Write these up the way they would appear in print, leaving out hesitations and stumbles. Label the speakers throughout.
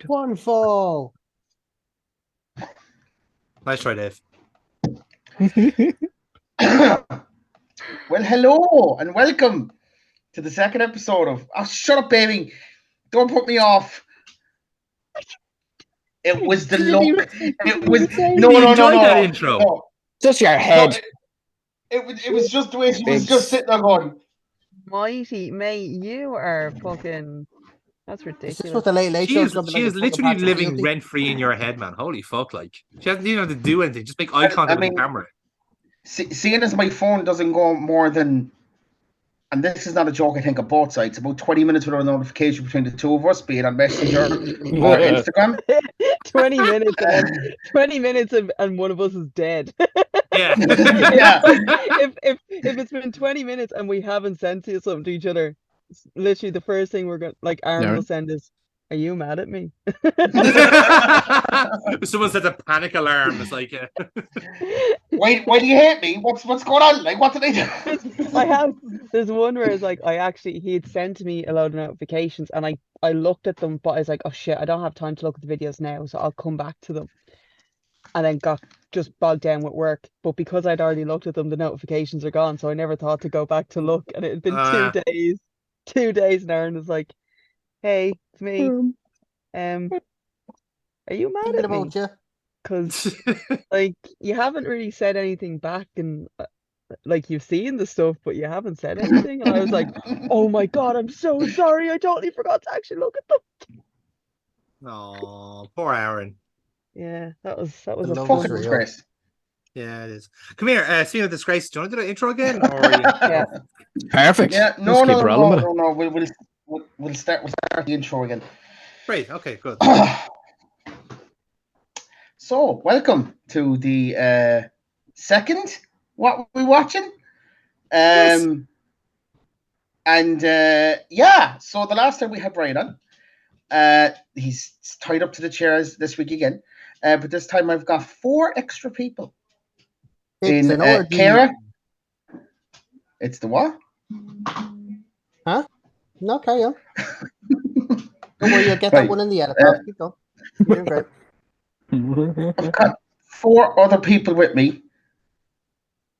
Speaker 1: One fall.
Speaker 2: Nice try, Dave.
Speaker 3: Well, hello and welcome to the second episode of shut up, baby. Don't put me off. It was the look. It was no.
Speaker 2: That intro.
Speaker 3: No.
Speaker 1: Just your head.
Speaker 3: It was just the way she was just sitting there going.
Speaker 4: Mighty mate, you are fucking. That's
Speaker 1: Is this
Speaker 4: ridiculous.
Speaker 1: what the late
Speaker 2: She
Speaker 1: show
Speaker 2: is
Speaker 1: jumping
Speaker 2: she
Speaker 1: like
Speaker 2: is
Speaker 1: a fucking
Speaker 2: literally
Speaker 1: patch of
Speaker 2: living
Speaker 1: guilty?
Speaker 2: rent free in your head, man. Holy fuck! Like she doesn't even have to do anything. Just make eye contact with the camera.
Speaker 3: Seeing as my phone doesn't go more than, and this is not a joke, I think, of both sides, about 20 minutes without a notification between the two of us, be it on Messenger or Instagram.
Speaker 4: 20 minutes, and 20 minutes, and one of us is dead.
Speaker 2: Yeah.
Speaker 3: Yeah.
Speaker 4: If it's been 20 minutes and we haven't sent something to each other, literally the first thing we're gonna Aaron will send is, "Are you mad at me?"
Speaker 2: Someone set a panic alarm. It's like,
Speaker 3: why do you hate me? What's going on? Like, what did I do?
Speaker 4: There's one where it's like he had sent me a load of notifications and I looked at them, but I was like, oh shit, I don't have time to look at the videos now, so I'll come back to them. And then got just bogged down with work. But because I'd already looked at them, the notifications are gone, so I never thought to go back to look. And it had been 2 days. 2 days, and Aaron was like, "Hey, it's me. Are you mad at me? Because like you haven't really said anything back, and like you've seen the stuff, but you haven't said anything." And I was like, "Oh my god, I'm so sorry. I totally forgot to actually look at them."
Speaker 2: oh, poor Aaron.
Speaker 4: Yeah, that was a
Speaker 3: fucking disgrace.
Speaker 2: Yeah, it is. Come here, speaking of disgrace, do you want to do the intro again? Or
Speaker 4: yeah.
Speaker 5: Perfect.
Speaker 3: Yeah, no. We'll start the intro again.
Speaker 2: Great. Okay, good.
Speaker 3: So, welcome to the second. What we watching?
Speaker 2: Yes.
Speaker 3: And yeah. So the last time we had Brian on, he's tied up to the chairs this week again. But this time I've got 4 extra people. In Kara. It's the what?
Speaker 1: Huh? No, carry on. Don't worry, you'll get that one in the edit. Keep going. You're great.
Speaker 3: I've got 4 other people with me.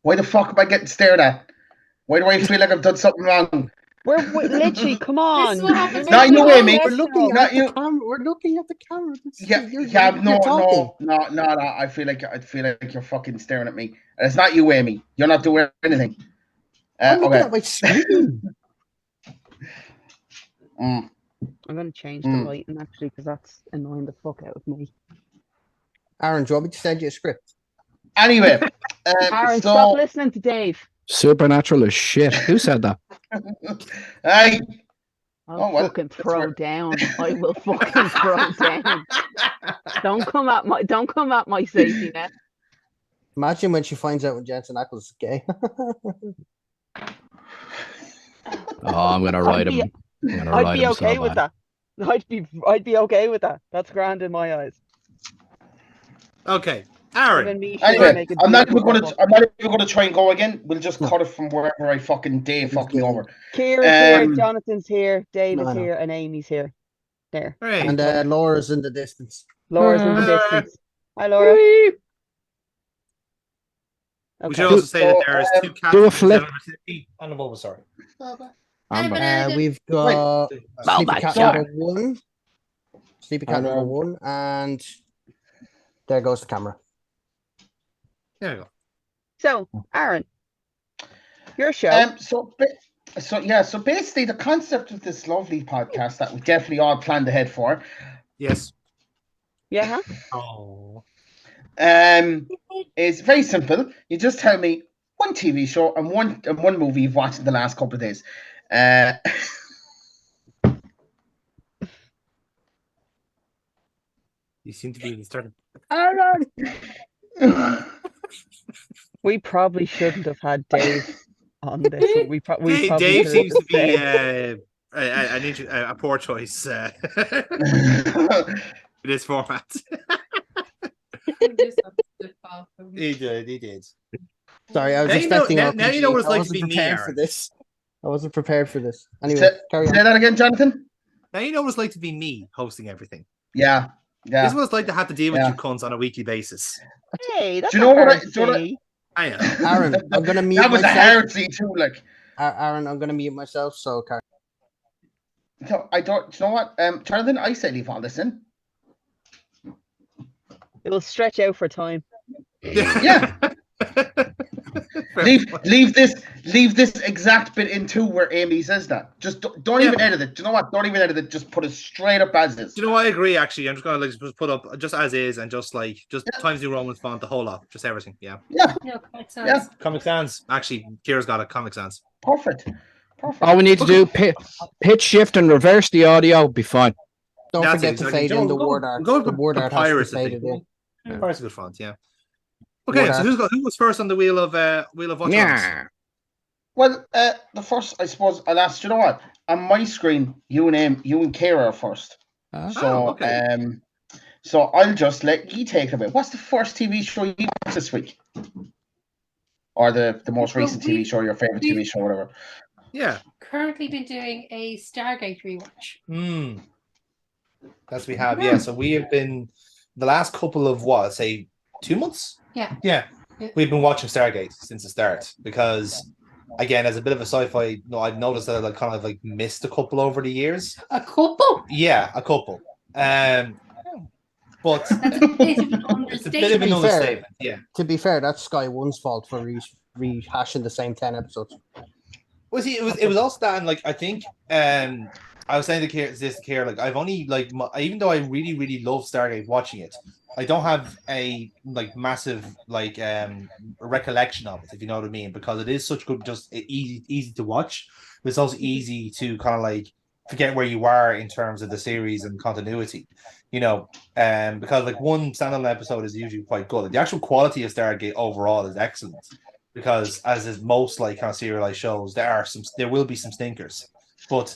Speaker 3: Why the fuck am I getting stared at? Why do I feel like I've done something wrong?
Speaker 4: We're literally, come on.
Speaker 3: Not you, Amy.
Speaker 1: We're looking at the camera. We're looking at the camera. No. I feel like you're fucking staring at me. And it's not you, Amy. You're not doing anything. I'm looking at my screen.
Speaker 4: I'm going to change the lighting, actually, because that's annoying the fuck out of me.
Speaker 1: Aaron, do you want me to send you a script?
Speaker 3: Anyway.
Speaker 4: Aaron, stop listening to Dave.
Speaker 5: Supernatural as shit. Who said that?
Speaker 4: I'll fucking throw down. I will fucking throw down. Don't come at my safety net.
Speaker 1: Imagine when she finds out when Jensen Ackles is gay.
Speaker 5: I'm gonna write him.
Speaker 4: I'd be okay with that. I'd be okay with that. That's grand in my eyes.
Speaker 2: Okay, Aaron.
Speaker 3: Anyway, I'm not even going to try and go again. We'll just cut it from wherever I fucking over.
Speaker 4: Kira's here, Jonathan's here, Dave is here, and Amy's here. There.
Speaker 2: Right.
Speaker 1: And Laura's in the distance.
Speaker 4: Laura's in the distance. Hi, Laura.
Speaker 2: We should also say that there's 2 cats.
Speaker 5: Do a flip.
Speaker 2: And a Bulbasaur.
Speaker 1: We've got Sleepy Cat number 1. Sleepy Cat number 1, and there goes the camera.
Speaker 2: There you go.
Speaker 4: So, Aaron, your show.
Speaker 3: So basically, the concept of this lovely podcast that we definitely all planned ahead for.
Speaker 2: Yes.
Speaker 4: Yeah.
Speaker 2: Oh.
Speaker 3: It's very simple. You just tell me one TV show and one movie you've watched in the last couple of days.
Speaker 2: You seem to be starting.
Speaker 4: We probably shouldn't have had Dave on this. We probably
Speaker 2: Dave seems to be a poor choice in this format. He did.
Speaker 1: Sorry, I was expecting.
Speaker 2: Now you know what it's like to be me.
Speaker 1: For this. I wasn't prepared for this. Anyway, carry on.
Speaker 3: Say that again, Jonathan.
Speaker 2: Now you know what it's like to be me hosting everything.
Speaker 3: Yeah.
Speaker 2: This was like to have to deal with
Speaker 3: Yeah.
Speaker 2: you cunts on a weekly basis.
Speaker 4: Hey, that's
Speaker 3: Do you know
Speaker 4: not
Speaker 3: what
Speaker 4: hard
Speaker 3: I-
Speaker 4: to
Speaker 3: do you know what I-
Speaker 4: say.
Speaker 2: I know.
Speaker 1: Aaron, I'm gonna mute
Speaker 3: That was a
Speaker 1: myself.
Speaker 3: hard scene too. Like,
Speaker 1: Aaron, I'm gonna mute myself. So,
Speaker 3: no, I don't. Do you know what, Jonathan? I say leave all this in.
Speaker 4: It'll stretch out for time.
Speaker 3: Yeah. Leave this exact bit in too where Amy says that. Just don't even edit it. Do you know what? Don't even edit it. Just put it straight up as is.
Speaker 2: Do you know what? I agree. Actually, I'm just gonna just put up just as is and just Times New Roman font, the whole lot, just everything. Yeah.
Speaker 3: Yeah.
Speaker 6: No, Comic Sans.
Speaker 3: Yeah.
Speaker 2: Comic Sans. Actually, Kira's got a Comic Sans.
Speaker 3: Perfect.
Speaker 5: All we need to do, pitch shift and reverse the audio, be fine.
Speaker 1: don't
Speaker 2: That's
Speaker 1: forget
Speaker 2: it,
Speaker 1: to
Speaker 2: exactly.
Speaker 1: fade in the
Speaker 2: Go-
Speaker 1: word art.
Speaker 2: go
Speaker 1: The
Speaker 2: with
Speaker 1: word art has to be
Speaker 2: Papyrus, I
Speaker 1: faded
Speaker 2: think.
Speaker 1: in.
Speaker 2: Papyrus is a good font, yeah. Okay, so who was first on the wheel of Watch?
Speaker 5: Yeah.
Speaker 3: Well, the first, I suppose, I'll ask. You know what? On my screen, you and Kira are first. So,
Speaker 2: okay.
Speaker 3: So I'll just let you take it away. What's the first TV show you watched this week? Or the most recent TV show, your favorite TV show, whatever.
Speaker 2: Yeah.
Speaker 6: Currently been doing a Stargate rewatch.
Speaker 2: That's we have, yeah. So we have been the last couple of say 2 months?
Speaker 6: Yeah.
Speaker 2: We've been watching Stargate since the start because again, as a bit of a sci-fi, I've noticed that I kind of missed a couple over the years.
Speaker 6: A couple?
Speaker 2: Yeah, a couple. But
Speaker 6: That's a bit of an
Speaker 2: it's a bit of an
Speaker 6: understatement.
Speaker 2: understatement. Yeah.
Speaker 1: To be fair, that's Sky One's fault for rehashing the same 10 episodes.
Speaker 2: Well, see, it was also that, and I think I was saying to Kier, I've only even though I really really love Stargate watching it, I don't have a massive recollection of it, if you know what I mean, because it is such good, just easy to watch. But it's also easy to kind of forget where you are in terms of the series and continuity, because one standalone episode is usually quite good. The actual quality of Stargate overall is excellent, because as is most kind of serialized shows, there will be some stinkers, but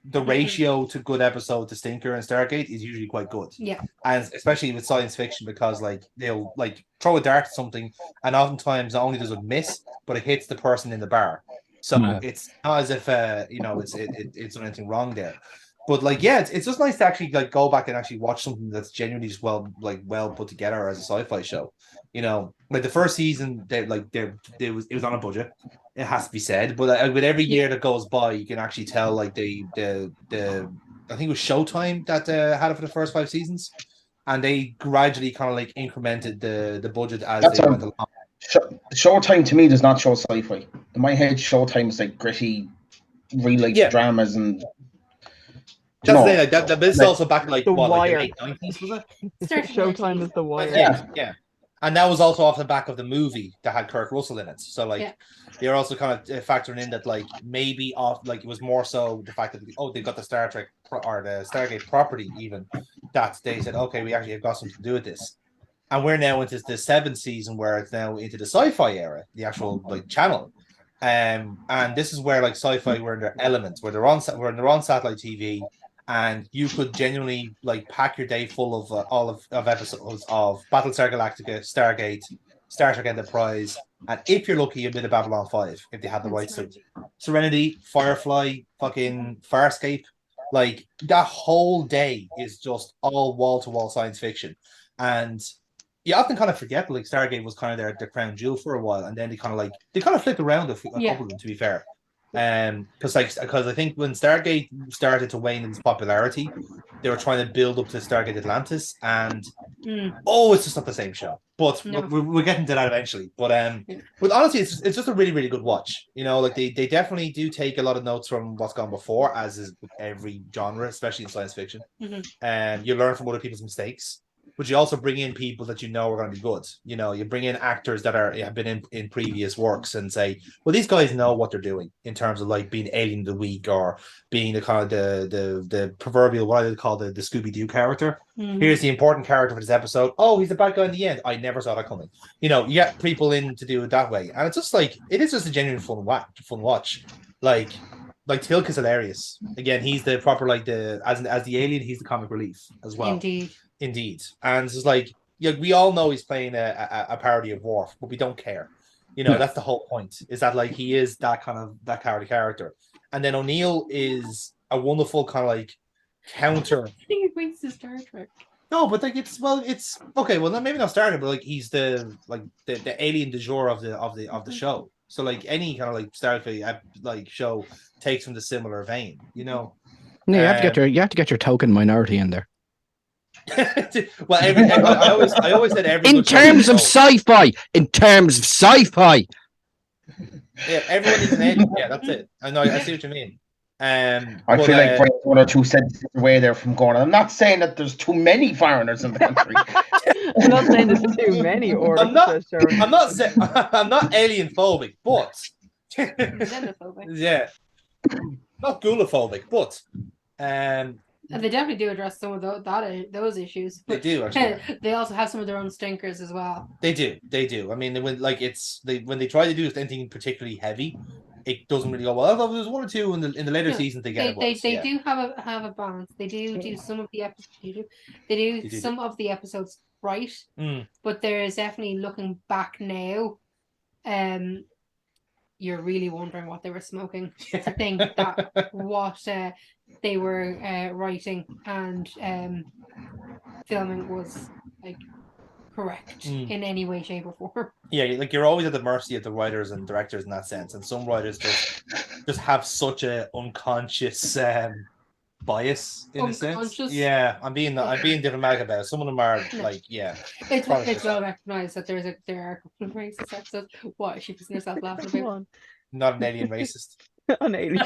Speaker 2: the ratio to good episode to stinker in Stargate is usually quite good.
Speaker 6: Yeah.
Speaker 2: And especially with science fiction, because they'll throw a dart at something, and oftentimes not only does it miss, but it hits the person in the bar. So it's not as if it's done anything wrong there. But it's just nice to actually go back and actually watch something that's genuinely just well put together as a sci-fi show. The first season, it was on a budget. It has to be said, but with every year that goes by, you can actually tell the I think it was Showtime that had it for the first 5 seasons, and they gradually kind of incremented the budget as they went along.
Speaker 3: Showtime to me does not show sci-fi. In my head, Showtime is gritty, real life dramas and.
Speaker 2: Just say that this is also back in
Speaker 4: The Wire.
Speaker 2: the late 90s, was it?
Speaker 4: Showtime is The Wire.
Speaker 2: Yeah. And that was also off the back of the movie that had Kurt Russell in it. So they're also kind of factoring in that maybe it was more so the fact that they got the Star Trek or the Stargate property, even that they said, okay, we actually have got something to do with this. And we're now into the 7th season, where it's now into the sci-fi era, the actual channel. And this is where sci-fi were in their elements, where they're on satellite TV, and you could genuinely pack your day full of all of episodes of Battlestar Galactica, Stargate, Star Trek Enterprise, and if you're lucky, a bit of Babylon 5 if they had the rights to it. Serenity, Firefly, fucking Farscape, that whole day is just all wall-to-wall science fiction. And you often kind of forget Stargate was kind of their crown jewel for a while, and then they kind of flipped around a couple of them, to be fair. Because I think when Stargate started to wane in its popularity, they were trying to build up to Stargate Atlantis, and it's just not the same show. But we're getting to that eventually. But honestly, it's just a really really good watch. They definitely do take a lot of notes from what's gone before, as is with every genre, especially in science fiction. And you learn from other people's mistakes. But you also bring in people that are going to be good. You bring in actors that have been in previous works and say, well, these guys know what they're doing in terms of being alien of the week, or being the kind of the proverbial, what I would call the Scooby-Doo character. Here's the important character for this episode. Oh, he's the bad guy in the end. I never saw that coming. You get people in to do it that way, and it's just it is just a genuine fun watch. Tilk is hilarious. Again, he's the proper as the alien, he's the comic relief as well. Indeed. And it's we all know he's playing a parody of Worf, but we don't care. That's the whole point, is that he is that kind of that character. And then O'Neill is a wonderful kind of counter
Speaker 6: brings to Star Trek?
Speaker 2: No, but like it's okay. Well, maybe not Star Trek, but like he's the alien du jour of the show. So like any kind of like Star Trek like show takes from the similar vein, you know.
Speaker 5: No, you have to get your token minority in there.
Speaker 2: Well, I always said every.
Speaker 5: In terms of sci-fi,
Speaker 2: yeah, everyone needs an alien. Yeah, that's it. I know. I see what you mean.
Speaker 3: I feel like Brian's 1 or 2 sentences away there from going. I'm not saying that there's too many foreigners in the country.
Speaker 4: I'm not saying there's too many. Or
Speaker 2: I'm not alien phobic, but yeah, not gulophobic, but
Speaker 6: and they definitely do address some of those issues.
Speaker 2: They do actually.
Speaker 6: They also have some of their own stinkers as well.
Speaker 2: They do. I mean, when they try to do anything particularly heavy, it doesn't really go well. Although there's 1 or 2 in the later seasons they get.
Speaker 6: They do have a balance. They do some of the episodes. They do some of the episodes right, but there is definitely, looking back now, you're really wondering what they were smoking to think that what they were writing and filming was like correct in any way, shape, or form.
Speaker 2: Yeah, like you're always at the mercy of the writers and directors in that sense, and some writers just have such a unconscious bias in a sense. Yeah, I'm being diplomatic about it. Some of them are like, yeah.
Speaker 6: It's well recognized that there are racist episodes. What is she pissing herself laughing about?
Speaker 2: Not an alien racist.
Speaker 4: An alien.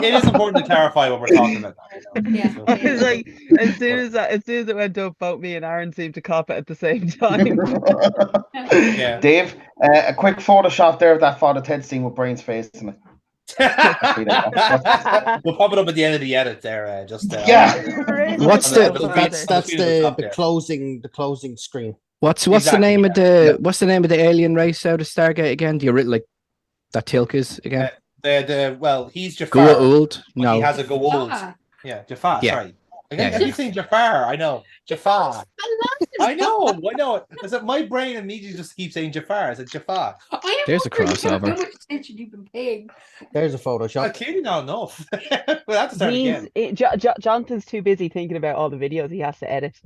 Speaker 2: It is important to clarify what we're talking about.
Speaker 6: Yeah.
Speaker 4: It's like as soon as it went up, both me and Aaron seemed to cop it at the same time.
Speaker 2: Yeah.
Speaker 3: Dave, a quick Photoshop there of that Father Ted scene with Brian's face in it.
Speaker 2: We'll pop it up at the end of the edit there.
Speaker 5: What's
Speaker 1: the closing screen.
Speaker 5: What's the name of the alien race out of Stargate again? Do you really like that Tilk again?
Speaker 2: He's Jafar.
Speaker 5: Goa'uld? No.
Speaker 2: He has a Goa'uld. Yeah, Jafar. Yeah. Sorry. I keep saying Jafar. I know. Jafar. I know. Is that my brain immediately just keeps saying Jafar? Is it Jafar?
Speaker 5: There's a crossover.
Speaker 6: How much attention you've been paying?
Speaker 1: There's a Photoshop.
Speaker 2: I clearly not enough. We'll have to start again.
Speaker 4: Jonathan's too busy thinking about all the videos he has to edit.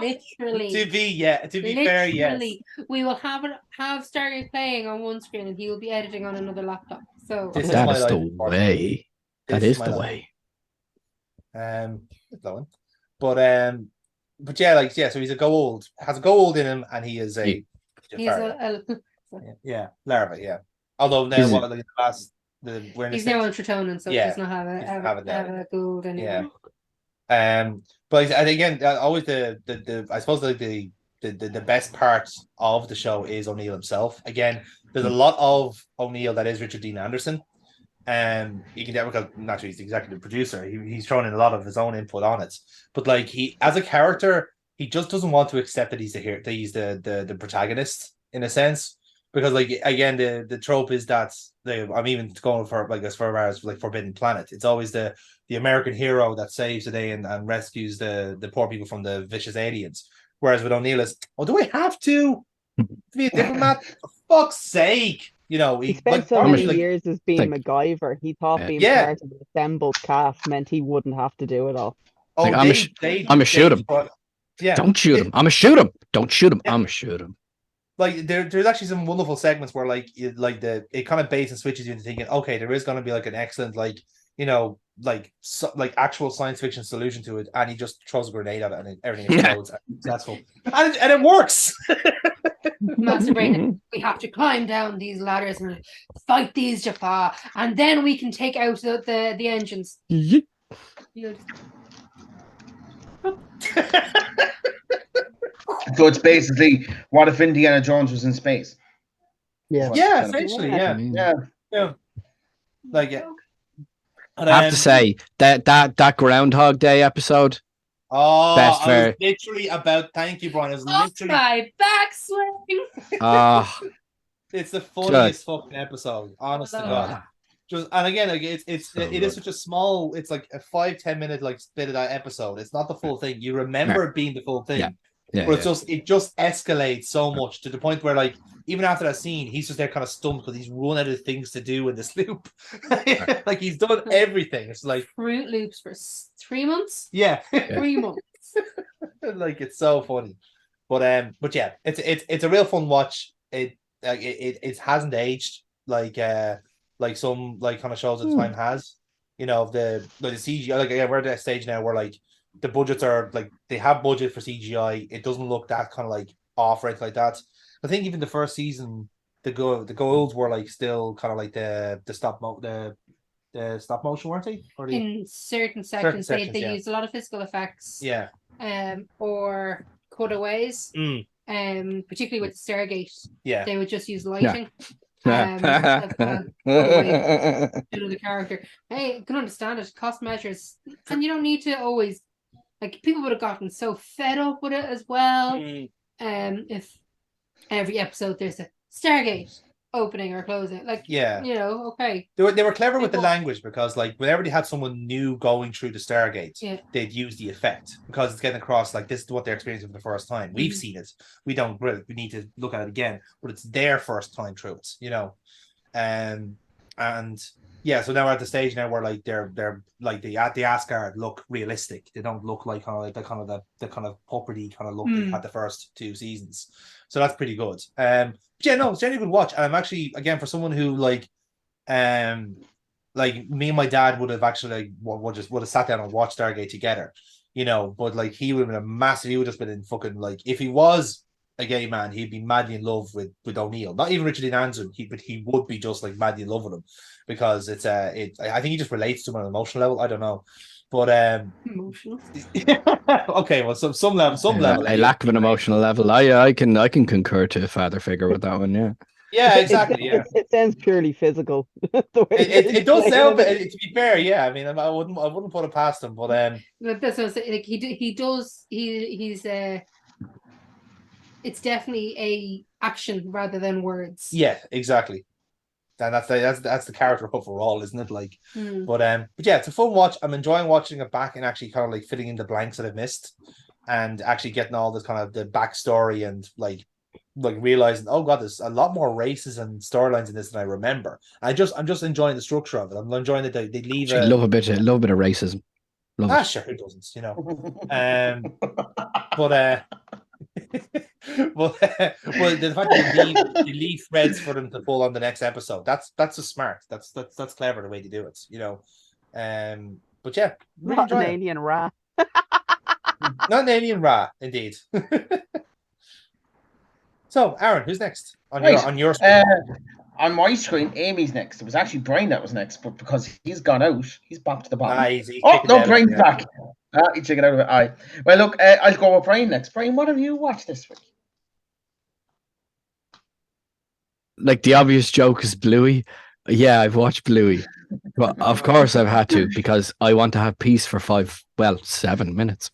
Speaker 6: Literally.
Speaker 2: To be fair, yes.
Speaker 6: We will have Stargate playing on one screen, and he will be editing on another laptop. So
Speaker 5: that is the way. That is the way.
Speaker 2: But yeah, so he's a Goa'uld, has a Goa'uld in him, and he is a larva. Yeah. Although now he's
Speaker 6: now on Tritonin, so he does not have a Goa'uld anymore.
Speaker 2: Yeah. But again, always the I suppose the best part of the show is O'Neill himself. Again, there's a lot of O'Neill that is Richard Dean Anderson. You can because naturally he's the executive producer. He's thrown in a lot of his own input on it. But like he, as a character, he just doesn't want to accept that he's the protagonist in a sense. Because like again, the trope is that I'm even going for like as far as like Forbidden Planet. It's always the American hero that saves the day and rescues the poor people from the vicious aliens. Whereas with O'Neill is, do I have to be a diplomat? For fuck's sake. You know,
Speaker 4: he spent so many years as being MacGyver. He thought being part of the assembled cast meant he wouldn't have to do it all.
Speaker 5: I'm gonna shoot him. Yeah, don't shoot him. I'm gonna shoot him. Don't shoot him. I'm gonna shoot him.
Speaker 2: Like there's actually some wonderful segments where it kind of baits and switches you into thinking, okay, there is going to be like an excellent actual science fiction solution to it, and he just throws a grenade at it and everything explodes. Successful, and it works.
Speaker 6: Master Brain, we have to climb down these ladders and fight these Jafar, and then we can take out the engines.
Speaker 3: So it's basically, what if Indiana Jones was in space?
Speaker 2: Yeah, essentially, yeah. Like,
Speaker 5: I have to say that Groundhog Day episode.
Speaker 2: Oh, I was literally about. Thank you, Brian. It was literally
Speaker 6: my backswing.
Speaker 2: It's the funniest fucking episode. Honest to God. And again, like it is such a small. It's like a 5-10 minute like bit of that episode. It's not the full thing. You remember it being the full thing,
Speaker 5: Yeah,
Speaker 2: But it just escalates so much to the point where, like, even after that scene, he's just there kind of stumped because he's run out of things to do in this loop. Like, he's done everything. It's like
Speaker 6: Fruit Loops for 3 months.
Speaker 2: Yeah.
Speaker 6: 3 months.
Speaker 2: Like, it's so funny. But yeah, it's a real fun watch. It hasn't aged like some like kind of shows at the time has. You know, the CGI, like, we're at that stage now where, like, the budgets are like, they have budget for CGI. It doesn't look that kind of like off or anything like that. I think even the first season, the goals were like still kind of like the stop motion, weren't they?
Speaker 6: In certain sections, they
Speaker 2: yeah.
Speaker 6: use a lot of physical effects.
Speaker 2: Yeah.
Speaker 6: Or cutaways. Particularly with Stargate.
Speaker 2: Yeah.
Speaker 6: They would just use lighting.
Speaker 5: Yeah.
Speaker 6: The character. Hey, I can understand it. Cost measures, and you don't need to always, like, people would have gotten so fed up with it as well. If every episode there's a Stargate opening or closing, like,
Speaker 2: yeah,
Speaker 6: you know, okay.
Speaker 2: They were clever with the language, because, like, whenever they had someone new going through the Stargate, they'd use the effect, because it's getting across like, this is what they're experiencing for the first time. We've seen it. We don't really. We need to look at it again, but it's their first time through it, you know. And yeah, so now we're at the stage now where, like, they're like, the Asgard look realistic. They don't look like kind of like the kind of puppety kind of look they had the first 2 seasons. So that's pretty good. But yeah, no, it's genuinely good watch. And I'm actually, again, for someone who like me and my dad would have actually would have sat down and watched Stargate together, you know. But, like, he would have been he would have just been in fucking, like, if he was a gay man, he'd be madly in love with O'Neill. Not even Richard Dean Anderson, but he would be just like madly in love with him, because I think he just relates to him on an emotional level. I don't know, but
Speaker 6: emotional.
Speaker 2: Okay, well, some level.
Speaker 5: A lack of an emotional level. I can concur to a father figure with that one. Yeah.
Speaker 2: Yeah, exactly. Yeah,
Speaker 4: it sounds purely physical.
Speaker 2: it does sound, to be fair. Yeah, I mean, I wouldn't put it past him, but
Speaker 6: that's what I'm saying. Like, he's it's definitely a action rather than words.
Speaker 2: Yeah, exactly. And that's the character overall, isn't it? Like, but yeah, it's a fun watch. I'm enjoying watching it back and actually kind of like filling in the blanks that I've missed, and actually getting all this kind of the backstory, and like realizing, oh god, there's a lot more races and storylines in this than I remember. I'm just enjoying the structure of it. I'm enjoying that they leave.
Speaker 5: Love a bit of racism. Love
Speaker 2: sure, who doesn't? You know. But well, the fact that you leave threads for them to pull on the next episode, that's a smart. That's clever the way to do it, you know. But yeah, really
Speaker 4: not an alien Ra.
Speaker 2: Not an alien Ra, indeed. So, Aaron, who's next on your screen?
Speaker 3: On my screen, Amy's next. It was actually Brian that was next, but because he's gone out, he's back to the bottom. Brian's back. You check it out of it. Aye. Well, look, I'll go with Brian next. Brian, what have you watched this week?
Speaker 5: Like, the obvious joke is Bluey. Yeah, I've watched Bluey. Well, of course I've had to, because I want to have peace for 7 minutes.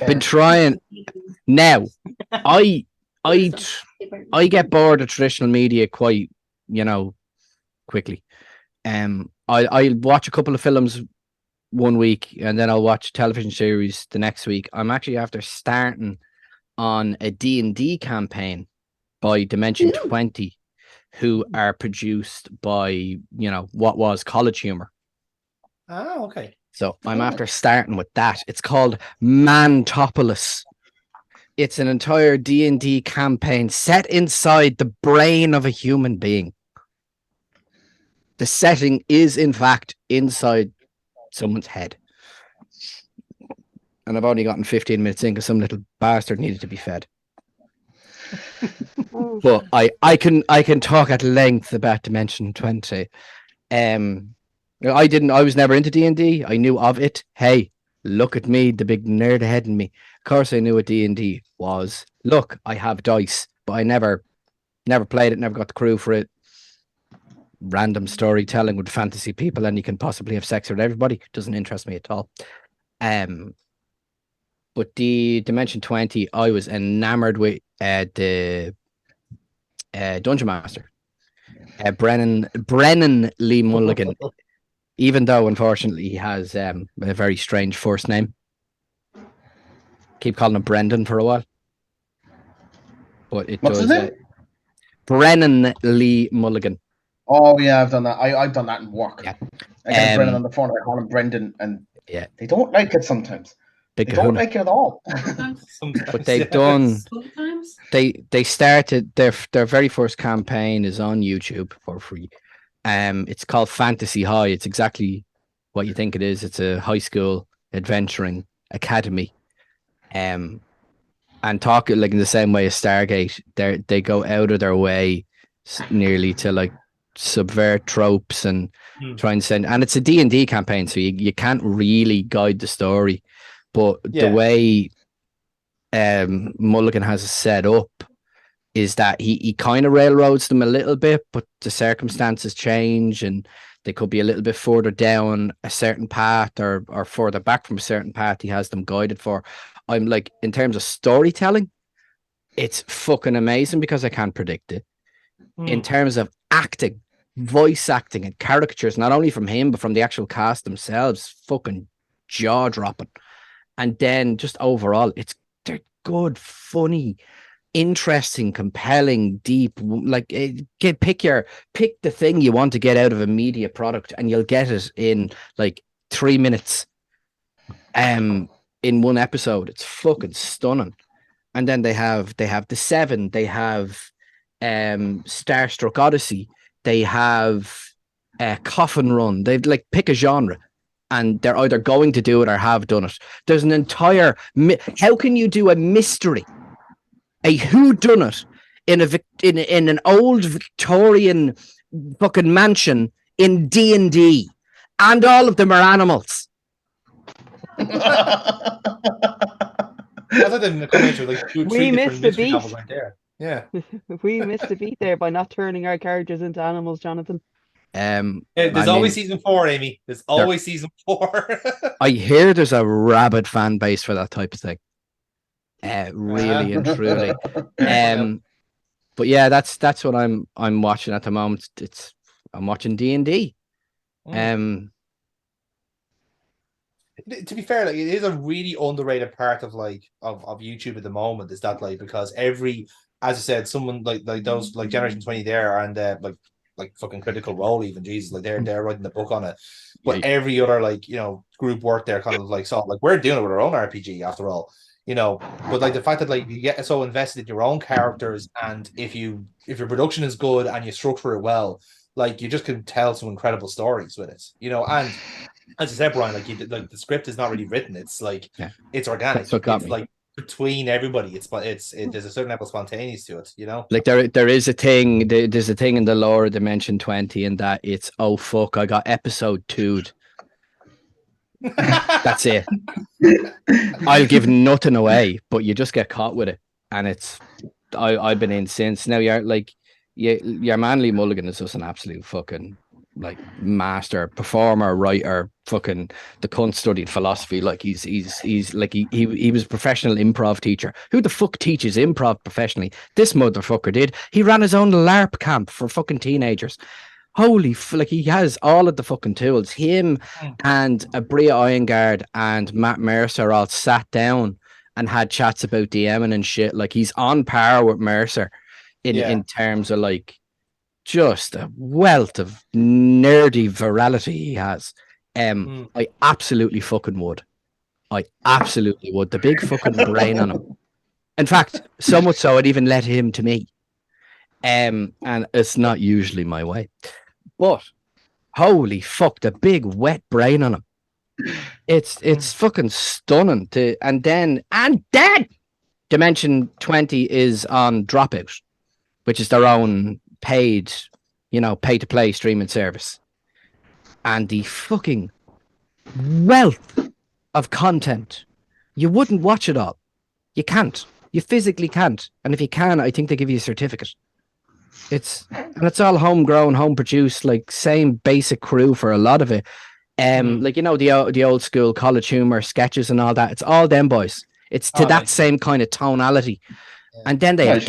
Speaker 5: Been trying. Now, I get bored of traditional media quite, quickly. I'll watch a couple of films one week, and then I'll watch a television series the next week. I'm actually after starting on a D&D campaign by Dimension 20, who are produced by, what was College Humor.
Speaker 2: Oh, okay.
Speaker 5: So I'm after starting with that. It's called Mantopolis. It's an entire D&D campaign set inside the brain of a human being. The setting is, in fact, inside someone's head. And I've only gotten 15 minutes in because some little bastard needed to be fed. But I can talk at length about Dimension 20. I was never into D&D. I knew of it. Hey, look at me, the big nerd ahead in me. Of course I knew what D&D was. Look, I have dice, but I never played it, never got the crew for it. Random storytelling with fantasy people, and you can possibly have sex with everybody. Doesn't interest me at all. But the Dimension 20, I was enamored with the Dungeon Master. Brennan Lee Mulligan. Even though, unfortunately, he has a very strange first name. keep calling him Brendan for a while. But it
Speaker 3: What's
Speaker 5: does.
Speaker 3: his name?
Speaker 5: Brennan Lee Mulligan.
Speaker 3: Oh yeah, I've done that. I've done that in work.
Speaker 5: Yeah.
Speaker 3: I get Brendan on the phone. I call him Brendan, and
Speaker 5: yeah,
Speaker 3: they don't like it sometimes.
Speaker 5: Big
Speaker 3: They
Speaker 5: kahuna.
Speaker 3: don't like it at all.
Speaker 2: Sometimes,
Speaker 5: But they've
Speaker 2: yes.
Speaker 5: done.
Speaker 6: Sometimes.
Speaker 5: They started their very first campaign is on YouTube for free. It's called Fantasy High. It's exactly what you think it is. It's a high school adventuring academy. And talk like in the same way as Stargate, they go out of their way nearly to like subvert tropes and try and send. And it's a D&D campaign, so you can't really guide the story, but the way Mulligan has it set up is that he kind of railroads them a little bit, but the circumstances change and they could be a little bit further down a certain path or further back from a certain path he has them guided for. I'm like, in terms of storytelling, it's fucking amazing because I can't predict it. In terms of acting, voice acting and caricatures, not only from him, but from the actual cast themselves, fucking jaw-dropping. And then just overall, they're good, funny, interesting, compelling, deep. Like, pick the thing you want to get out of a media product, and you'll get it in like 3 minutes. In one episode, it's fucking stunning. And then they have The Seven, they have Starstruck Odyssey, they have Coffin Run. They've like pick a genre, and they're either going to do it or have done it. There's an entire. How can you do a mystery, a whodunit in an old Victorian fucking mansion in D&D, and all of them are animals?
Speaker 2: I thought they come into like three
Speaker 4: We
Speaker 2: different
Speaker 4: missed the
Speaker 2: mystery
Speaker 4: beat.
Speaker 2: novels right there. Yeah.
Speaker 4: We missed a beat there by not turning our characters into animals, Jonathan.
Speaker 2: There's always season 4, Amy. There's always season 4.
Speaker 5: I hear there's a rabid fan base for that type of thing. Really and truly. But yeah, that's what I'm watching at the moment. I'm watching D&D.
Speaker 2: To be fair, like, it is a really underrated part of like of YouTube at the moment. Is that like because every, as I said, someone like those like Generation 20 there and like fucking Critical Role, even Jesus, like they're writing the book on it. But every other like group work there kind of like saw like we're doing it with our own RPG after all. But like the fact that like you get so invested in your own characters, and if your production is good and you structure it well, like you just can tell some incredible stories with it. And as I said, Brian, like the script is not really written. It's like it's organic. It's like between everybody. There's a certain level of spontaneous to it.
Speaker 5: Like there is a thing. There's a thing in the lore of Dimension 20, and that it's oh fuck, I got episode 2'd. That's it. I'll give nothing away, but you just get caught with it, and it's. I've been in since. Now you're like, your man Lee Mulligan is just an absolute fucking like master performer, writer, fucking the cunt studied philosophy. Like he's like he was a professional improv teacher. Who the fuck teaches improv professionally? This motherfucker did. He ran his own LARP camp for fucking teenagers. Holy like he has all of the fucking tools. Him and Bria Iyengar and Matt Mercer all sat down and had chats about DMing and shit. Like he's on par with Mercer in terms of like just a wealth of nerdy virality he has. I absolutely fucking would. I absolutely would. The big fucking brain on him. In fact, so much so I'd even let him to me. And it's not usually my way. But holy fuck, the big wet brain on him. It's fucking stunning and then Dimension 20 is on Dropout, which is their own pay to play streaming service. And the fucking wealth of content. You wouldn't watch it all. You can't. You physically can't. And if you can, I think they give you a certificate. It's all homegrown, home produced, like same basic crew for a lot of it. Like the old school college humor sketches and all that. It's all them boys. It's to that same kind of tonality. Yeah. And then they have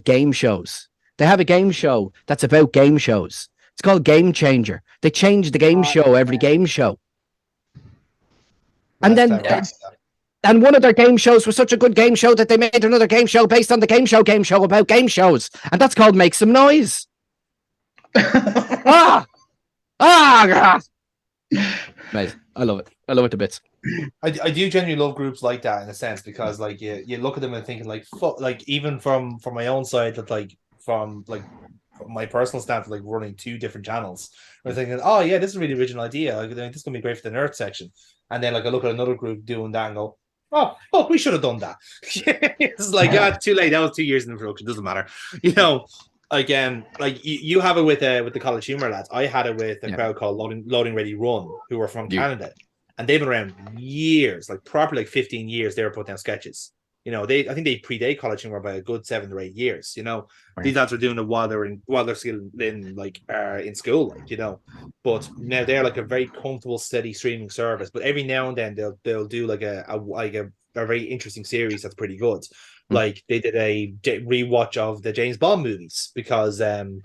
Speaker 5: game shows. They have a game show that's about game shows. It's called Game Changer. They change the game show every game show. And then And one of their game shows was such a good game show that they made another game show based on the game show about game shows. And that's called Make Some Noise. God. Amazing. I love it. I love it to bits.
Speaker 2: I do genuinely love groups like that in a sense, because like you look at them and thinking like fuck, like even from my own side, that like from my personal stance, like running 2 different channels, we're thinking, oh yeah, this is a really original idea. Like, this is gonna be great for the nerd section. And then like I look at another group doing that and go, oh fuck, we should have done that. It's like, it's too late. That was 2 years in the production. Doesn't matter, you know. Again, like you have it with the College Humor lads. I had it with a crowd called Loading Ready Run, who were from Canada, and they've been around years, like properly like 15 years. They were putting down sketches. You know, I think they predate College Humor by a good 7 or 8 years. You know, these lads were doing it while they're still in school, like, you know. But now they're like a very comfortable, steady streaming service. But every now and then they'll do like a very interesting series that's pretty good. Like they did a rewatch of the James Bond movies, because the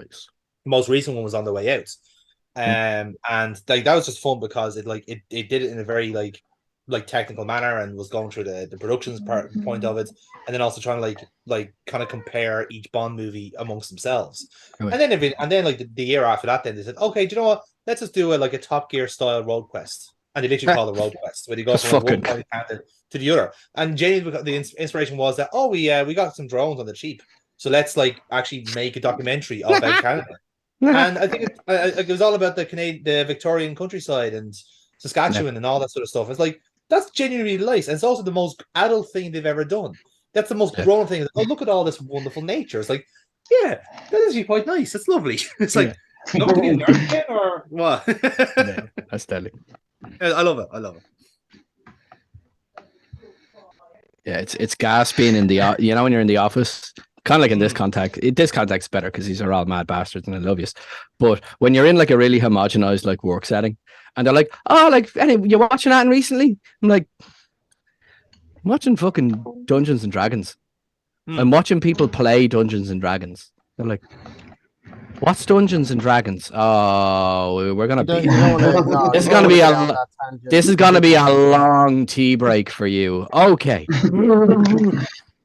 Speaker 2: most recent one was on the way out, and like that was just fun because it did it in a very like technical manner and was going through the productions point of it, and then also trying to like kind of compare each Bond movie amongst themselves. And then like the year after that, then they said, okay, do you know what? Let's just do a Top Gear style road quest, and they literally call it road quest, where you go from one point to the other. And the inspiration was that, we got some drones on the cheap, so let's like actually make a documentary about Canada. And I think it was all about the Victorian countryside and Saskatchewan and all that sort of stuff. It's like, that's genuinely nice, and it's also the most adult thing they've ever done. That's the most grown thing. Oh, look at all this wonderful nature. It's like, yeah, that is actually quite nice. It's lovely. It's like, not to be an American or what?
Speaker 5: That's deadly.
Speaker 2: I love it.
Speaker 5: Yeah, it's gas being in the when you're in the office, kind of like in this context. This context is better because these are all mad bastards and I love you. But when you're in like a really homogenized like work setting, and they're like, oh, like, you're watching that recently? I'm like, I'm watching fucking Dungeons and Dragons. I'm watching people play Dungeons and Dragons. They're like, what's Dungeons and Dragons? Oh, we're gonna be. This is gonna be a long tea break for you. Okay.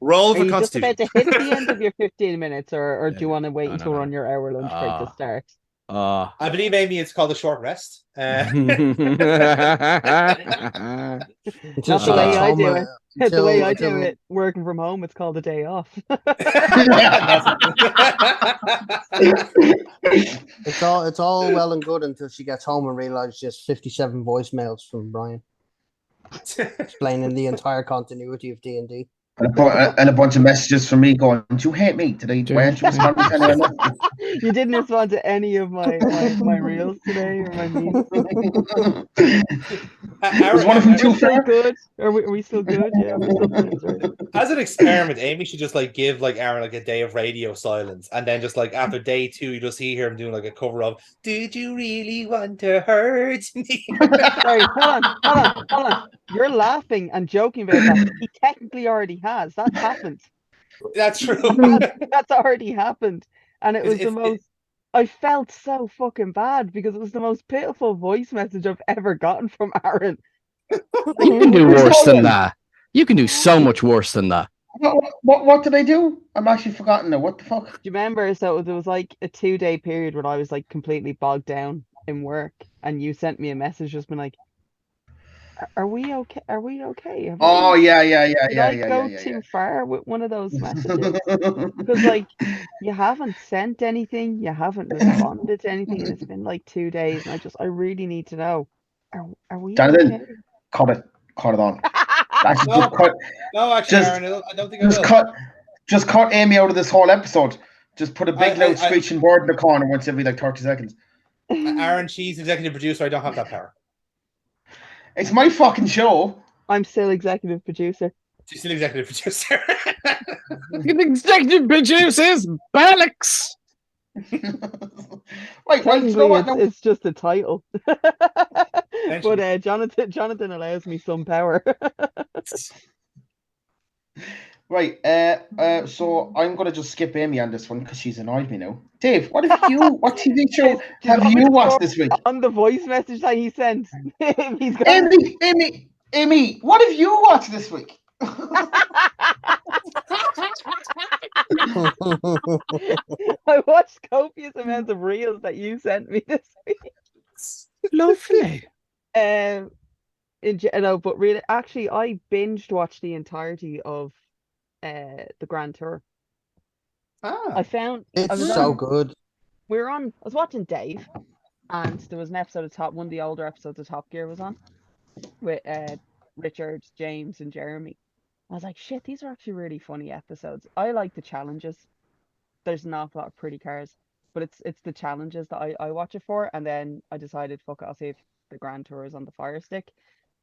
Speaker 2: Roll for
Speaker 4: Are you just
Speaker 2: Constitution.
Speaker 4: about to hit the end of your 15 minutes, or do you want to wait until we're on your hour lunch break to start?
Speaker 2: I believe, Amy, it's called a short rest.
Speaker 4: Not the way I do it. The way I do it, working from home, it's called a day off.
Speaker 1: It's all well and good until she gets home and realizes she has 57 voicemails from Brian explaining the entire continuity of D&D.
Speaker 3: And a bunch of messages from me going, "Do you hate me today? Why aren't you responding to anyone?"
Speaker 4: You didn't respond to any of my reels today or my memes.
Speaker 3: Was one of them too fair?
Speaker 4: Good? Are we still good? Yeah, we're still friends, right?
Speaker 2: As an experiment, Amy should just like give like Aaron like a day of radio silence, and then just like after day 2, you just hear him doing like a cover of "Did You Really Want to Hurt Me?"
Speaker 4: Sorry, hold on. You're laughing and joking about that. He technically already has. That's happened.
Speaker 2: That's true.
Speaker 4: That's already happened. And it was the most... I felt so fucking bad because it was the most pitiful voice message I've ever gotten from Aaron.
Speaker 5: You can do worse than that. You can do so much worse than that.
Speaker 3: What did I do? I'm actually forgotten now. What the fuck?
Speaker 4: Do you remember? So there was like a 2-day period where I was like completely bogged down in work, and you sent me a message just been like, "Are we okay? Are we okay?" Did I go too far with one of those messages? Because like, you haven't sent anything, you haven't responded to anything, and it's been like 2 days, and I really need to know. Are we
Speaker 3: Jonathan,
Speaker 4: okay?
Speaker 3: cut it on. Actually,
Speaker 2: Aaron, I don't think I will.
Speaker 3: Just cut Amy out of this whole episode. Just put a big loud screeching word in the corner once every like 30 seconds.
Speaker 2: Aaron, she's executive producer. I don't have that power.
Speaker 3: It's my fucking show.
Speaker 4: I'm still executive producer.
Speaker 2: She's still executive producer.
Speaker 5: Executive producers, Balix.
Speaker 3: Right, well, you know what?
Speaker 4: It's just a title. But Jonathan allows me some power.
Speaker 3: Right, so I'm gonna just skip Amy on this one because she's annoyed me now. Dave, what TV show have you watched this week?
Speaker 4: On the voice message that he sent.
Speaker 3: Amy, Amy, what have you watched this week?
Speaker 4: I watched copious amounts of reels that you sent me this week.
Speaker 5: Lovely.
Speaker 4: No, but really, actually, I binged watched the entirety of the Grand Tour. I found I
Speaker 1: It's
Speaker 4: was
Speaker 1: so
Speaker 4: on.
Speaker 1: good.
Speaker 4: I was watching Dave, and there was an episode of one of the older episodes of Top Gear was on with Richard, James, and Jeremy. I was like, shit, these are actually really funny episodes. I like the challenges. There's an awful lot of pretty cars, but it's the challenges that I watch it for. And then I decided, fuck it, I'll see if the Grand Tour is on the Fire Stick,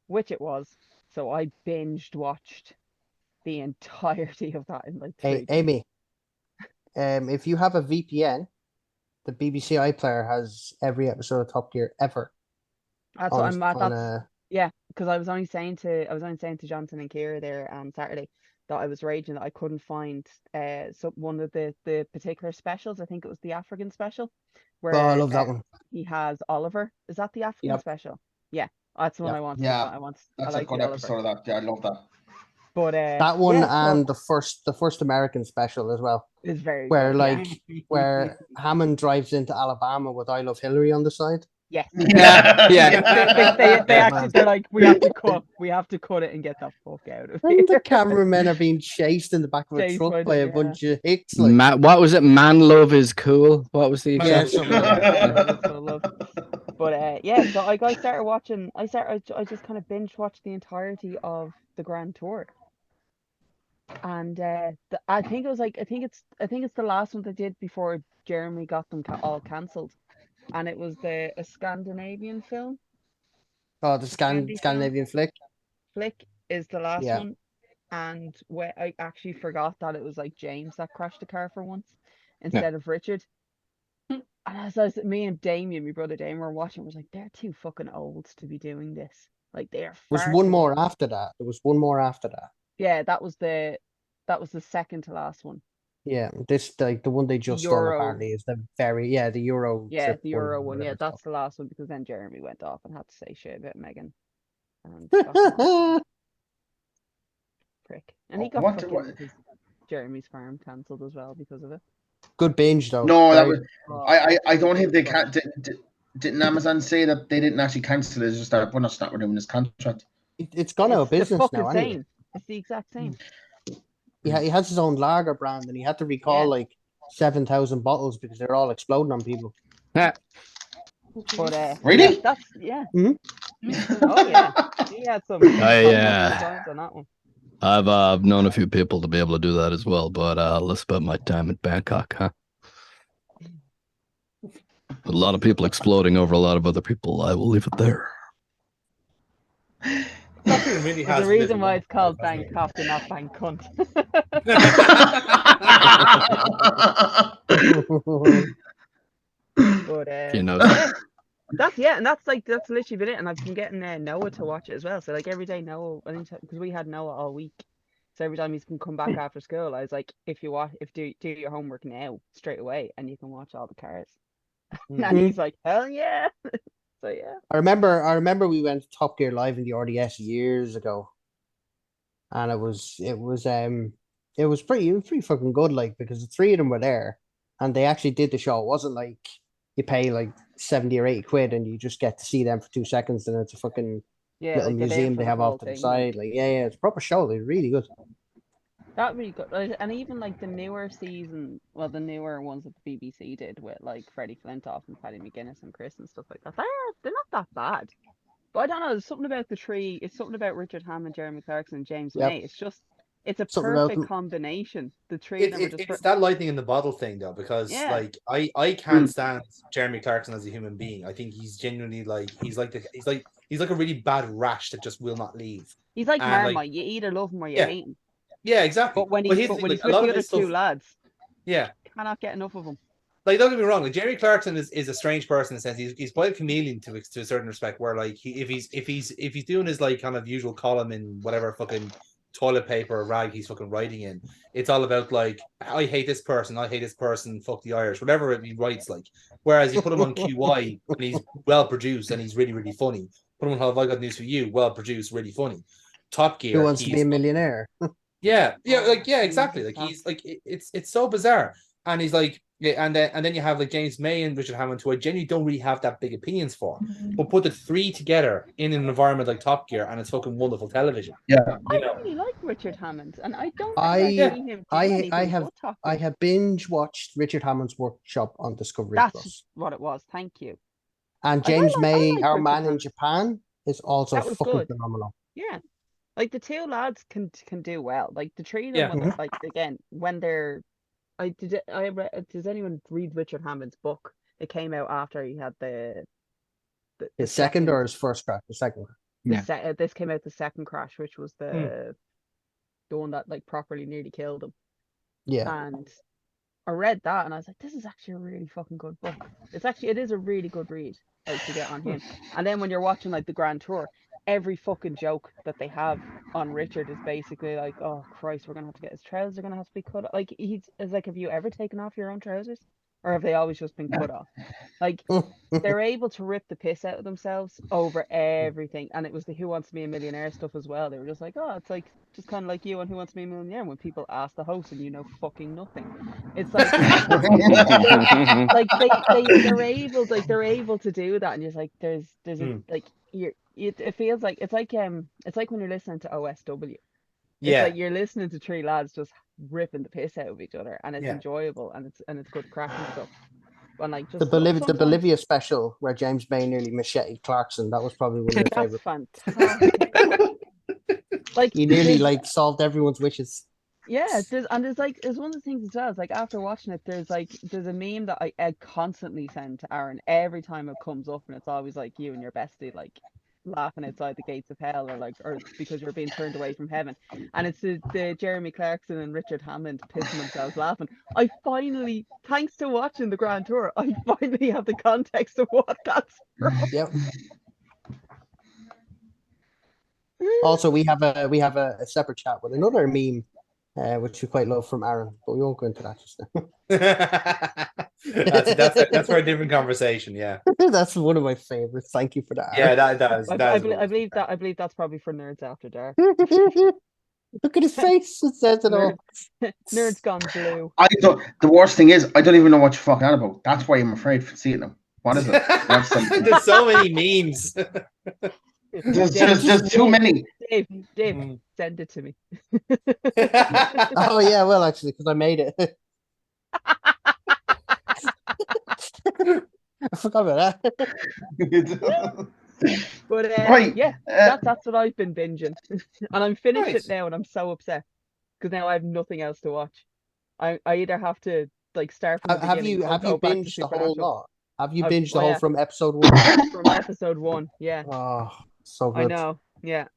Speaker 4: which it was. So I binged watched the entirety of that in like 3
Speaker 1: Hey,
Speaker 4: days.
Speaker 1: Amy, if you have a VPN, the BBC iPlayer has every episode of Top Gear ever.
Speaker 4: That's what I'm at. Yeah, because I was only saying to Jonathan and Kira there on Saturday that I was raging that I couldn't find one of the particular specials. I think it was the African special where
Speaker 1: I love that one.
Speaker 4: he has Oliver. Is that the African special? Yeah, that's the one I want.
Speaker 3: Yeah,
Speaker 4: I
Speaker 3: that's
Speaker 4: like
Speaker 3: a good episode of that. Yeah, I love that.
Speaker 4: But
Speaker 1: that one and the first American special as well.
Speaker 4: Is very
Speaker 1: where
Speaker 4: good,
Speaker 1: where Hammond drives into Alabama with "I Love Hillary" on the side.
Speaker 4: Yeah.
Speaker 5: Yeah.
Speaker 4: They actually they're like, we have to cut it and get the fuck out of here.
Speaker 1: And the cameramen are being chased in the back of a truck by a bunch of hicks. Like,
Speaker 5: what was it? Man love is cool. What was the example?
Speaker 4: But yeah, so I started watching. I just kind of binge watched the entirety of the Grand Tour. And I think it's the last one they did before Jeremy got them all cancelled, and it was a Scandinavian film.
Speaker 1: Oh, the Scandinavian flick
Speaker 4: is the last one, and where I actually forgot that it was like James that crashed the car for once instead of Richard. And as me and Damien, my brother Damien, were watching, was like, they're too fucking old to be doing this. Like they are.
Speaker 1: Was one more after that. There was one more after that.
Speaker 4: Yeah, that was the second to last one.
Speaker 1: Yeah, this the one they just done apparently is the Euro.
Speaker 4: Yeah, the Euro one. Yeah, that's the last one because then Jeremy went off and had to say shit about Megan. And prick. And he got Jeremy's farm cancelled as well because of it.
Speaker 1: Good binge though.
Speaker 3: No, that was. I don't think they didn't Amazon say that they didn't actually cancel it? It's just that we're not renewing this contract.
Speaker 1: It's gone out of business now. Anyway.
Speaker 4: It's the exact same.
Speaker 1: Yeah, he has his own lager brand, and he had to recall like 7,000 bottles because they're all exploding on people.
Speaker 5: Yeah.
Speaker 4: But
Speaker 3: really?
Speaker 1: Mm-hmm.
Speaker 4: Oh yeah, he had some. On that one.
Speaker 5: I've known a few people to be able to do that as well, but let's spend my time in Bangkok, huh? A lot of people exploding over a lot of other people. I will leave it there.
Speaker 2: Really
Speaker 4: There's a reason why it's called Bangkok and not Bangkok. But
Speaker 5: you know,
Speaker 4: that's literally been it. And I've been getting Noah to watch it as well. So like every day Noah, because we had Noah all week, so every time he's can come back after school, I was like, if do your homework now straight away, and you can watch all the cars. And he's like, hell yeah. So yeah.
Speaker 1: I remember we went to Top Gear Live in the RDS years ago, and it was pretty fucking good, like, because the three of them were there and they actually did the show. It wasn't like you pay like 70 or 80 quid and you just get to see them for 2 seconds and it's a fucking little museum they have off to the side. Like it's a proper show. They're really good.
Speaker 4: That really good. And even like the newer season, well, the newer ones that the BBC did with like Freddie Flintoff and Paddy McGuinness and Chris and stuff like that, they're not that bad. But I don't know, there's something about the three. It's something about Richard Hammond, Jeremy Clarkson, and James May. It's a perfect combination. The three of them are just.
Speaker 2: It's that lightning in the bottle thing though, because like I can't stand Jeremy Clarkson as a human being. I think he's genuinely like he's like a really bad rash that just will not leave.
Speaker 4: He's like Marmite. You either love him or you hate him.
Speaker 2: Yeah, exactly.
Speaker 4: But when he's with the other two lads, cannot get enough of him.
Speaker 2: Like, don't get me wrong. Like, Jeremy Clarkson is a strange person in the sense he's quite a chameleon to a certain respect. Where like if he's doing his like kind of usual column in whatever fucking toilet paper or rag he's fucking writing in, it's all about like I hate this person, fuck the Irish, whatever he writes like. Whereas you put him on QI and he's well produced and he's really really funny. Have I got news for you? Well produced, really funny. Top Gear.
Speaker 1: Who wants to be a millionaire?
Speaker 2: Yeah, exactly. Like he's like it's so bizarre, and he's like, yeah, and then you have like James May and Richard Hammond, who I genuinely don't really have that big opinions for, but put the three together in an environment like Top Gear, and it's fucking wonderful television.
Speaker 3: Yeah,
Speaker 4: I really like Richard Hammond, and I don't
Speaker 1: I
Speaker 4: see him do anything
Speaker 1: have
Speaker 4: but Top
Speaker 1: I
Speaker 4: Gear.
Speaker 1: have binge watched Richard Hammond's workshop on Discovery
Speaker 4: That's
Speaker 1: Plus.
Speaker 4: what it was. Thank you.
Speaker 1: And James May,
Speaker 4: like
Speaker 1: Our
Speaker 4: Richard
Speaker 1: Man in
Speaker 4: Hammond.
Speaker 1: Japan, is also
Speaker 4: That was
Speaker 1: fucking
Speaker 4: good.
Speaker 1: phenomenal.
Speaker 4: Yeah, like the two lads can do well. Like the three of them,
Speaker 2: Yeah.
Speaker 4: when they're, like again when they're. Does anyone read Richard Hammond's book? It came out after he had the
Speaker 1: His second or his first crash? The second.
Speaker 4: This came out the second crash, which was the one that like properly nearly killed him.
Speaker 1: Yeah.
Speaker 4: And I read that and I was like, this is actually a really fucking good book. It is a really good read, like, to get on him. And then when you're watching like the Grand Tour, every fucking joke that they have on Richard is basically like, oh Christ, we're gonna have to get his trousers are gonna have to be cut off. Like it's like, have you ever taken off your own trousers? Or have they always just been cut off? Like they're able to rip the piss out of themselves over everything. And it was the Who Wants to Be a Millionaire stuff as well. They were just like, oh, it's like just kind of like you on Who Wants to Be a Millionaire when people ask the host and you know fucking nothing. It's like like they're able to do that, and just like there's like it feels like it's like when you're listening to OSW. It's like you're listening to three lads just ripping the piss out of each other, and it's enjoyable, and it's good crack and stuff. And like just
Speaker 1: the Bolivia special where James May nearly macheted Clarkson, that was probably one of my favorite.
Speaker 4: Fantastic. Like
Speaker 1: he nearly like solved everyone's wishes.
Speaker 4: Yeah, there's one of the things as well. It's like after watching it, there's a meme that I constantly send to Aaron every time it comes up, and it's always like you and your bestie like laughing outside the gates of hell, or because you're being turned away from heaven. And it's the Jeremy Clarkson and Richard Hammond pissing themselves laughing. I finally, thanks to watching the Grand Tour, I finally have the context of what that's from.
Speaker 1: Yep. Also, we have a separate chat with another meme, which we quite love from Aaron, but we won't go into that just now.
Speaker 2: that's for a different conversation. Yeah,
Speaker 1: that's one of my favorites. Thank you for that.
Speaker 2: Aaron. Yeah, that is.
Speaker 4: I believe that's probably for Nerds After Dark.
Speaker 1: Look at his face. It says it all.
Speaker 4: Nerds gone blue.
Speaker 3: The worst thing is, I don't even know what you're fucking on about. That's why I'm afraid for seeing them. What is it?
Speaker 2: There's so many memes.
Speaker 3: There's too many.
Speaker 4: Dave, send it to me.
Speaker 1: Oh yeah, well actually, because I made it. I forgot about that.
Speaker 4: But
Speaker 3: right,
Speaker 4: yeah, that's what I've been binging, and I'm finished it now, and I'm so upset because now I have nothing else to watch. I either have to like start from the beginning.
Speaker 1: Have you binged the whole lot? Have you binged the whole from episode 1?
Speaker 4: From episode 1, yeah.
Speaker 1: Oh, so good.
Speaker 4: I know, yeah.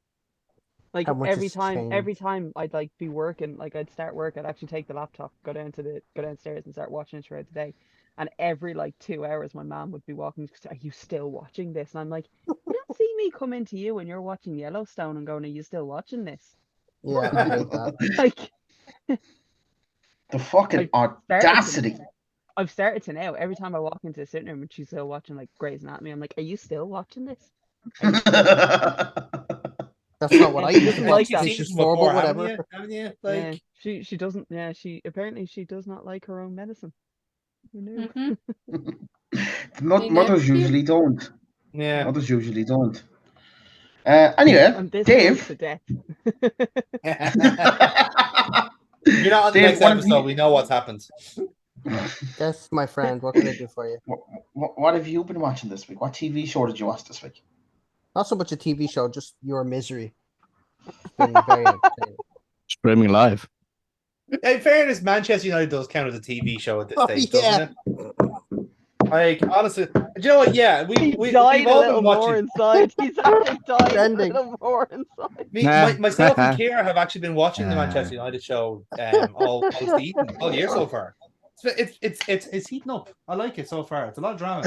Speaker 4: Like every time I'd like be working, like I'd start work, I'd actually take the laptop, go downstairs and start watching it throughout the day. And every like 2 hours, my mom would be walking. Are you still watching this? And I'm like, you don't see me come into you when you're watching Yellowstone and going, are you still watching this?
Speaker 1: Yeah, I hate that.
Speaker 4: Like
Speaker 3: the fucking audacity.
Speaker 4: I've started to now. Every time I walk into the sitting room and she's still watching like Grey's Anatomy, I'm like, are you still watching this?
Speaker 1: That's not what I used to
Speaker 4: like
Speaker 1: that. She's for, but whatever.
Speaker 2: Haven't you? Like
Speaker 4: she doesn't. Yeah, she does not like her own medicine. Who knew?
Speaker 3: Mothers usually don't.
Speaker 2: Yeah,
Speaker 3: mothers usually don't. Anyway, Dave.
Speaker 4: To death.
Speaker 2: You're not on the next episode. We know what's happened.
Speaker 1: Yes, my friend. What can I do for you?
Speaker 3: What have you been watching this week? What TV show did you watch this week?
Speaker 1: Not so much a TV show, just Your Misery. It's been very entertaining.
Speaker 5: Streaming live.
Speaker 2: In fairness, Manchester United does count as a TV show at this stage, doesn't it? Like, honestly, do you know what? Yeah, we've all been watching.
Speaker 4: He's actually died a little more inside.
Speaker 2: Myself and Kira have actually been watching the Manchester United show all season, all year so far. It's heating up. I like it so far. It's a lot of drama.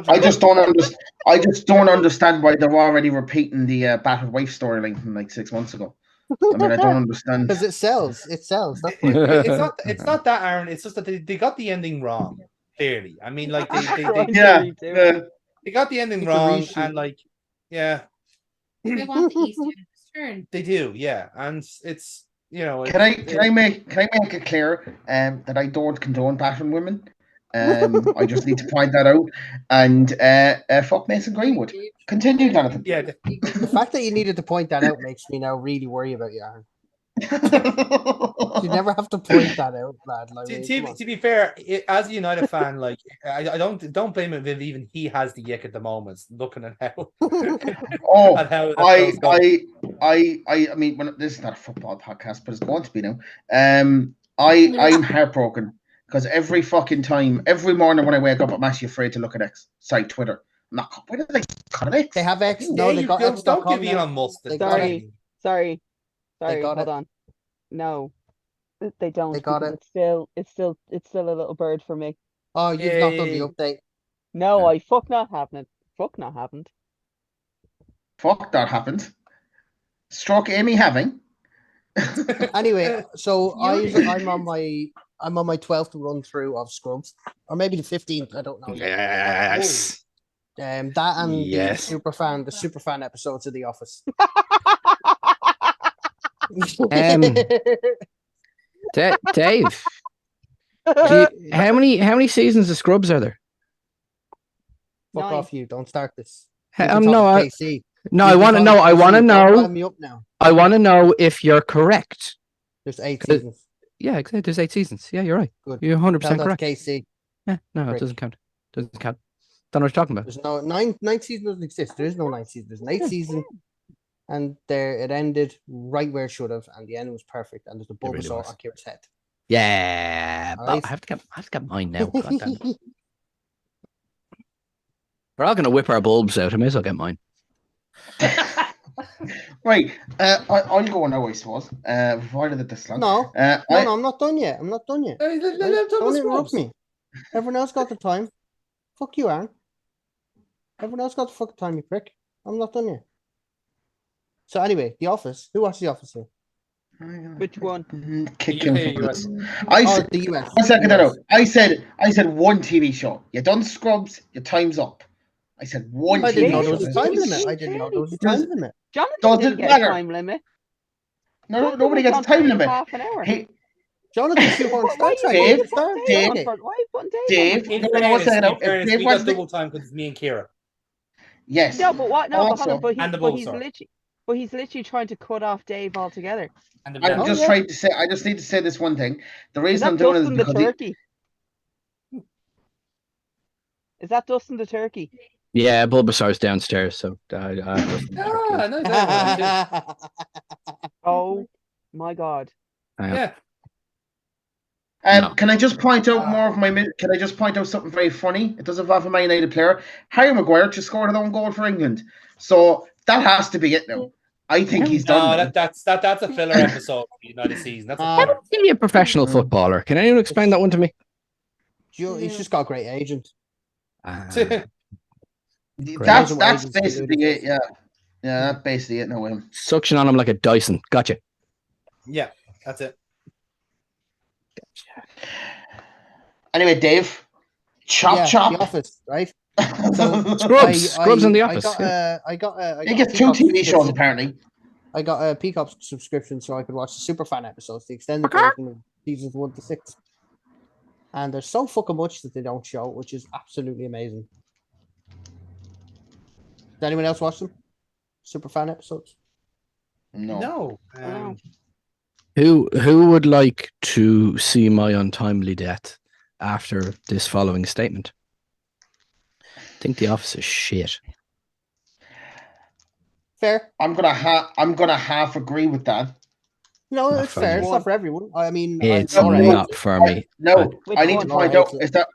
Speaker 3: I just don't understand why they're already repeating the battered wife storyline from like 6 months ago. I mean, I don't understand.
Speaker 1: Because it sells. It sells. That's
Speaker 2: it's not that, Aaron. It's just that they got the ending wrong. Clearly, I mean, like they got the ending wrong, and like Yeah.
Speaker 6: They want the East End to turn.
Speaker 2: They do, yeah. And it's,
Speaker 3: Can I make it clear that I don't condone battering women? I just need to point that out. And fuck Mason Greenwood. Continue, Jonathan.
Speaker 2: Yeah.
Speaker 1: The fact that you needed to point that out makes me now really worry about you, Aaron. You never have to point that out, lad. Like,
Speaker 2: to be fair, as a United fan, like I don't blame him if even he has the yick at the moment, looking at how.
Speaker 3: I mean, this is not a football podcast, but it's going to be now. I'm heartbroken because every fucking time, every morning when I wake up, I'm actually afraid to look at Twitter. I'm not. Where did they cut it?
Speaker 1: They have X. No, they got X.
Speaker 2: Don't give Elon Musk.
Speaker 4: Sorry.
Speaker 1: They got
Speaker 4: Hold on. No, they don't.
Speaker 1: They got it.
Speaker 4: It's still a little bird for me.
Speaker 1: Oh, you've not done the update.
Speaker 4: No, I fuck not happened. Fuck not happened.
Speaker 3: Fuck that happened. Stroke Amy having.
Speaker 1: Anyway, so I'm on my 12th run through of Scrubs, or maybe the 15th. I don't know.
Speaker 5: Yes.
Speaker 1: That and the superfan episodes of The Office.
Speaker 5: Dave, how many seasons of Scrubs are there?
Speaker 1: Fuck off, you! Don't start this.
Speaker 5: I want to know. I want to know if you're correct.
Speaker 1: There's 8 seasons.
Speaker 5: Yeah, exactly. There's 8 seasons. Yeah, you're right.
Speaker 1: Good.
Speaker 5: You're 100% correct.
Speaker 1: KC.
Speaker 5: Yeah, no, it doesn't count. Don't know what you're talking about.
Speaker 1: There's no 9 seasons doesn't exist. There is no 9 seasons. There's an 8 season. And it ended right where it should have, and the end was perfect. And there's a Bulbasaur on Kira's head.
Speaker 5: Yeah, but I have to get mine now. We're all gonna whip our bulbs out. I may as well get mine.
Speaker 3: Right, I'll go now, I suppose. Provided that this long.
Speaker 1: No, I'm not done yet. Don't interrupt me. Everyone else got the time. Fuck you, Aaron. Everyone else got the fucking time, you prick. I'm not done yet. So anyway, The Office. Who watched The Office here?
Speaker 4: Which one?
Speaker 3: The
Speaker 1: US.
Speaker 3: One second, no. I said one TV show. You done Scrubs, your time's up. I said one TV show.
Speaker 1: I didn't know there was a time limit.
Speaker 4: Jonathan didn't get a time limit.
Speaker 3: No, nobody gets a time limit.
Speaker 4: Half an hour.
Speaker 3: Hey,
Speaker 1: Jonathan, you want Star Trek?
Speaker 3: Dave,
Speaker 2: we got double time because it's me and Kira.
Speaker 3: Yes.
Speaker 4: No, but what? No,
Speaker 3: also,
Speaker 4: but he's literally trying to cut off Dave altogether.
Speaker 3: I'm just trying to say. I just need to say this one thing. The reason I'm doing it is because
Speaker 4: turkey. Is that Dustin the turkey?
Speaker 5: Yeah, Bulbasaur's downstairs, so
Speaker 4: Oh my god!
Speaker 2: Yeah.
Speaker 3: Can I just point out Can I just point out something very funny? It does involve a Man United player. Harry Maguire just scored an own goal for England, so that has to be it now. I think he's done.
Speaker 2: No, that's a filler episode of the United season. That's
Speaker 5: how is he a professional footballer? Can anyone explain that one to me?
Speaker 1: He's just got a great agent.
Speaker 3: That's basically it. Yeah, that's basically it. No,
Speaker 5: suction on him like a Dyson. Gotcha.
Speaker 2: Yeah, that's it.
Speaker 3: Anyway, Dave, chop.
Speaker 1: The Office, right? So
Speaker 5: Scrubs in The Office.
Speaker 1: I
Speaker 3: think it's 2 TV shows apparently.
Speaker 1: I got a Peacock subscription so I could watch the Superfan episodes, the extended version of seasons 1 to 6. And there's so fucking much that they don't show, which is absolutely amazing. Does anyone else watch them? Superfan episodes?
Speaker 3: No.
Speaker 5: Who would like to see my untimely death after this following statement? I think The Office is shit.
Speaker 1: Fair.
Speaker 3: I'm gonna half agree with that.
Speaker 1: No, it's fair. It's not for everyone. I mean,
Speaker 5: it's not for me.
Speaker 3: I need to point out is that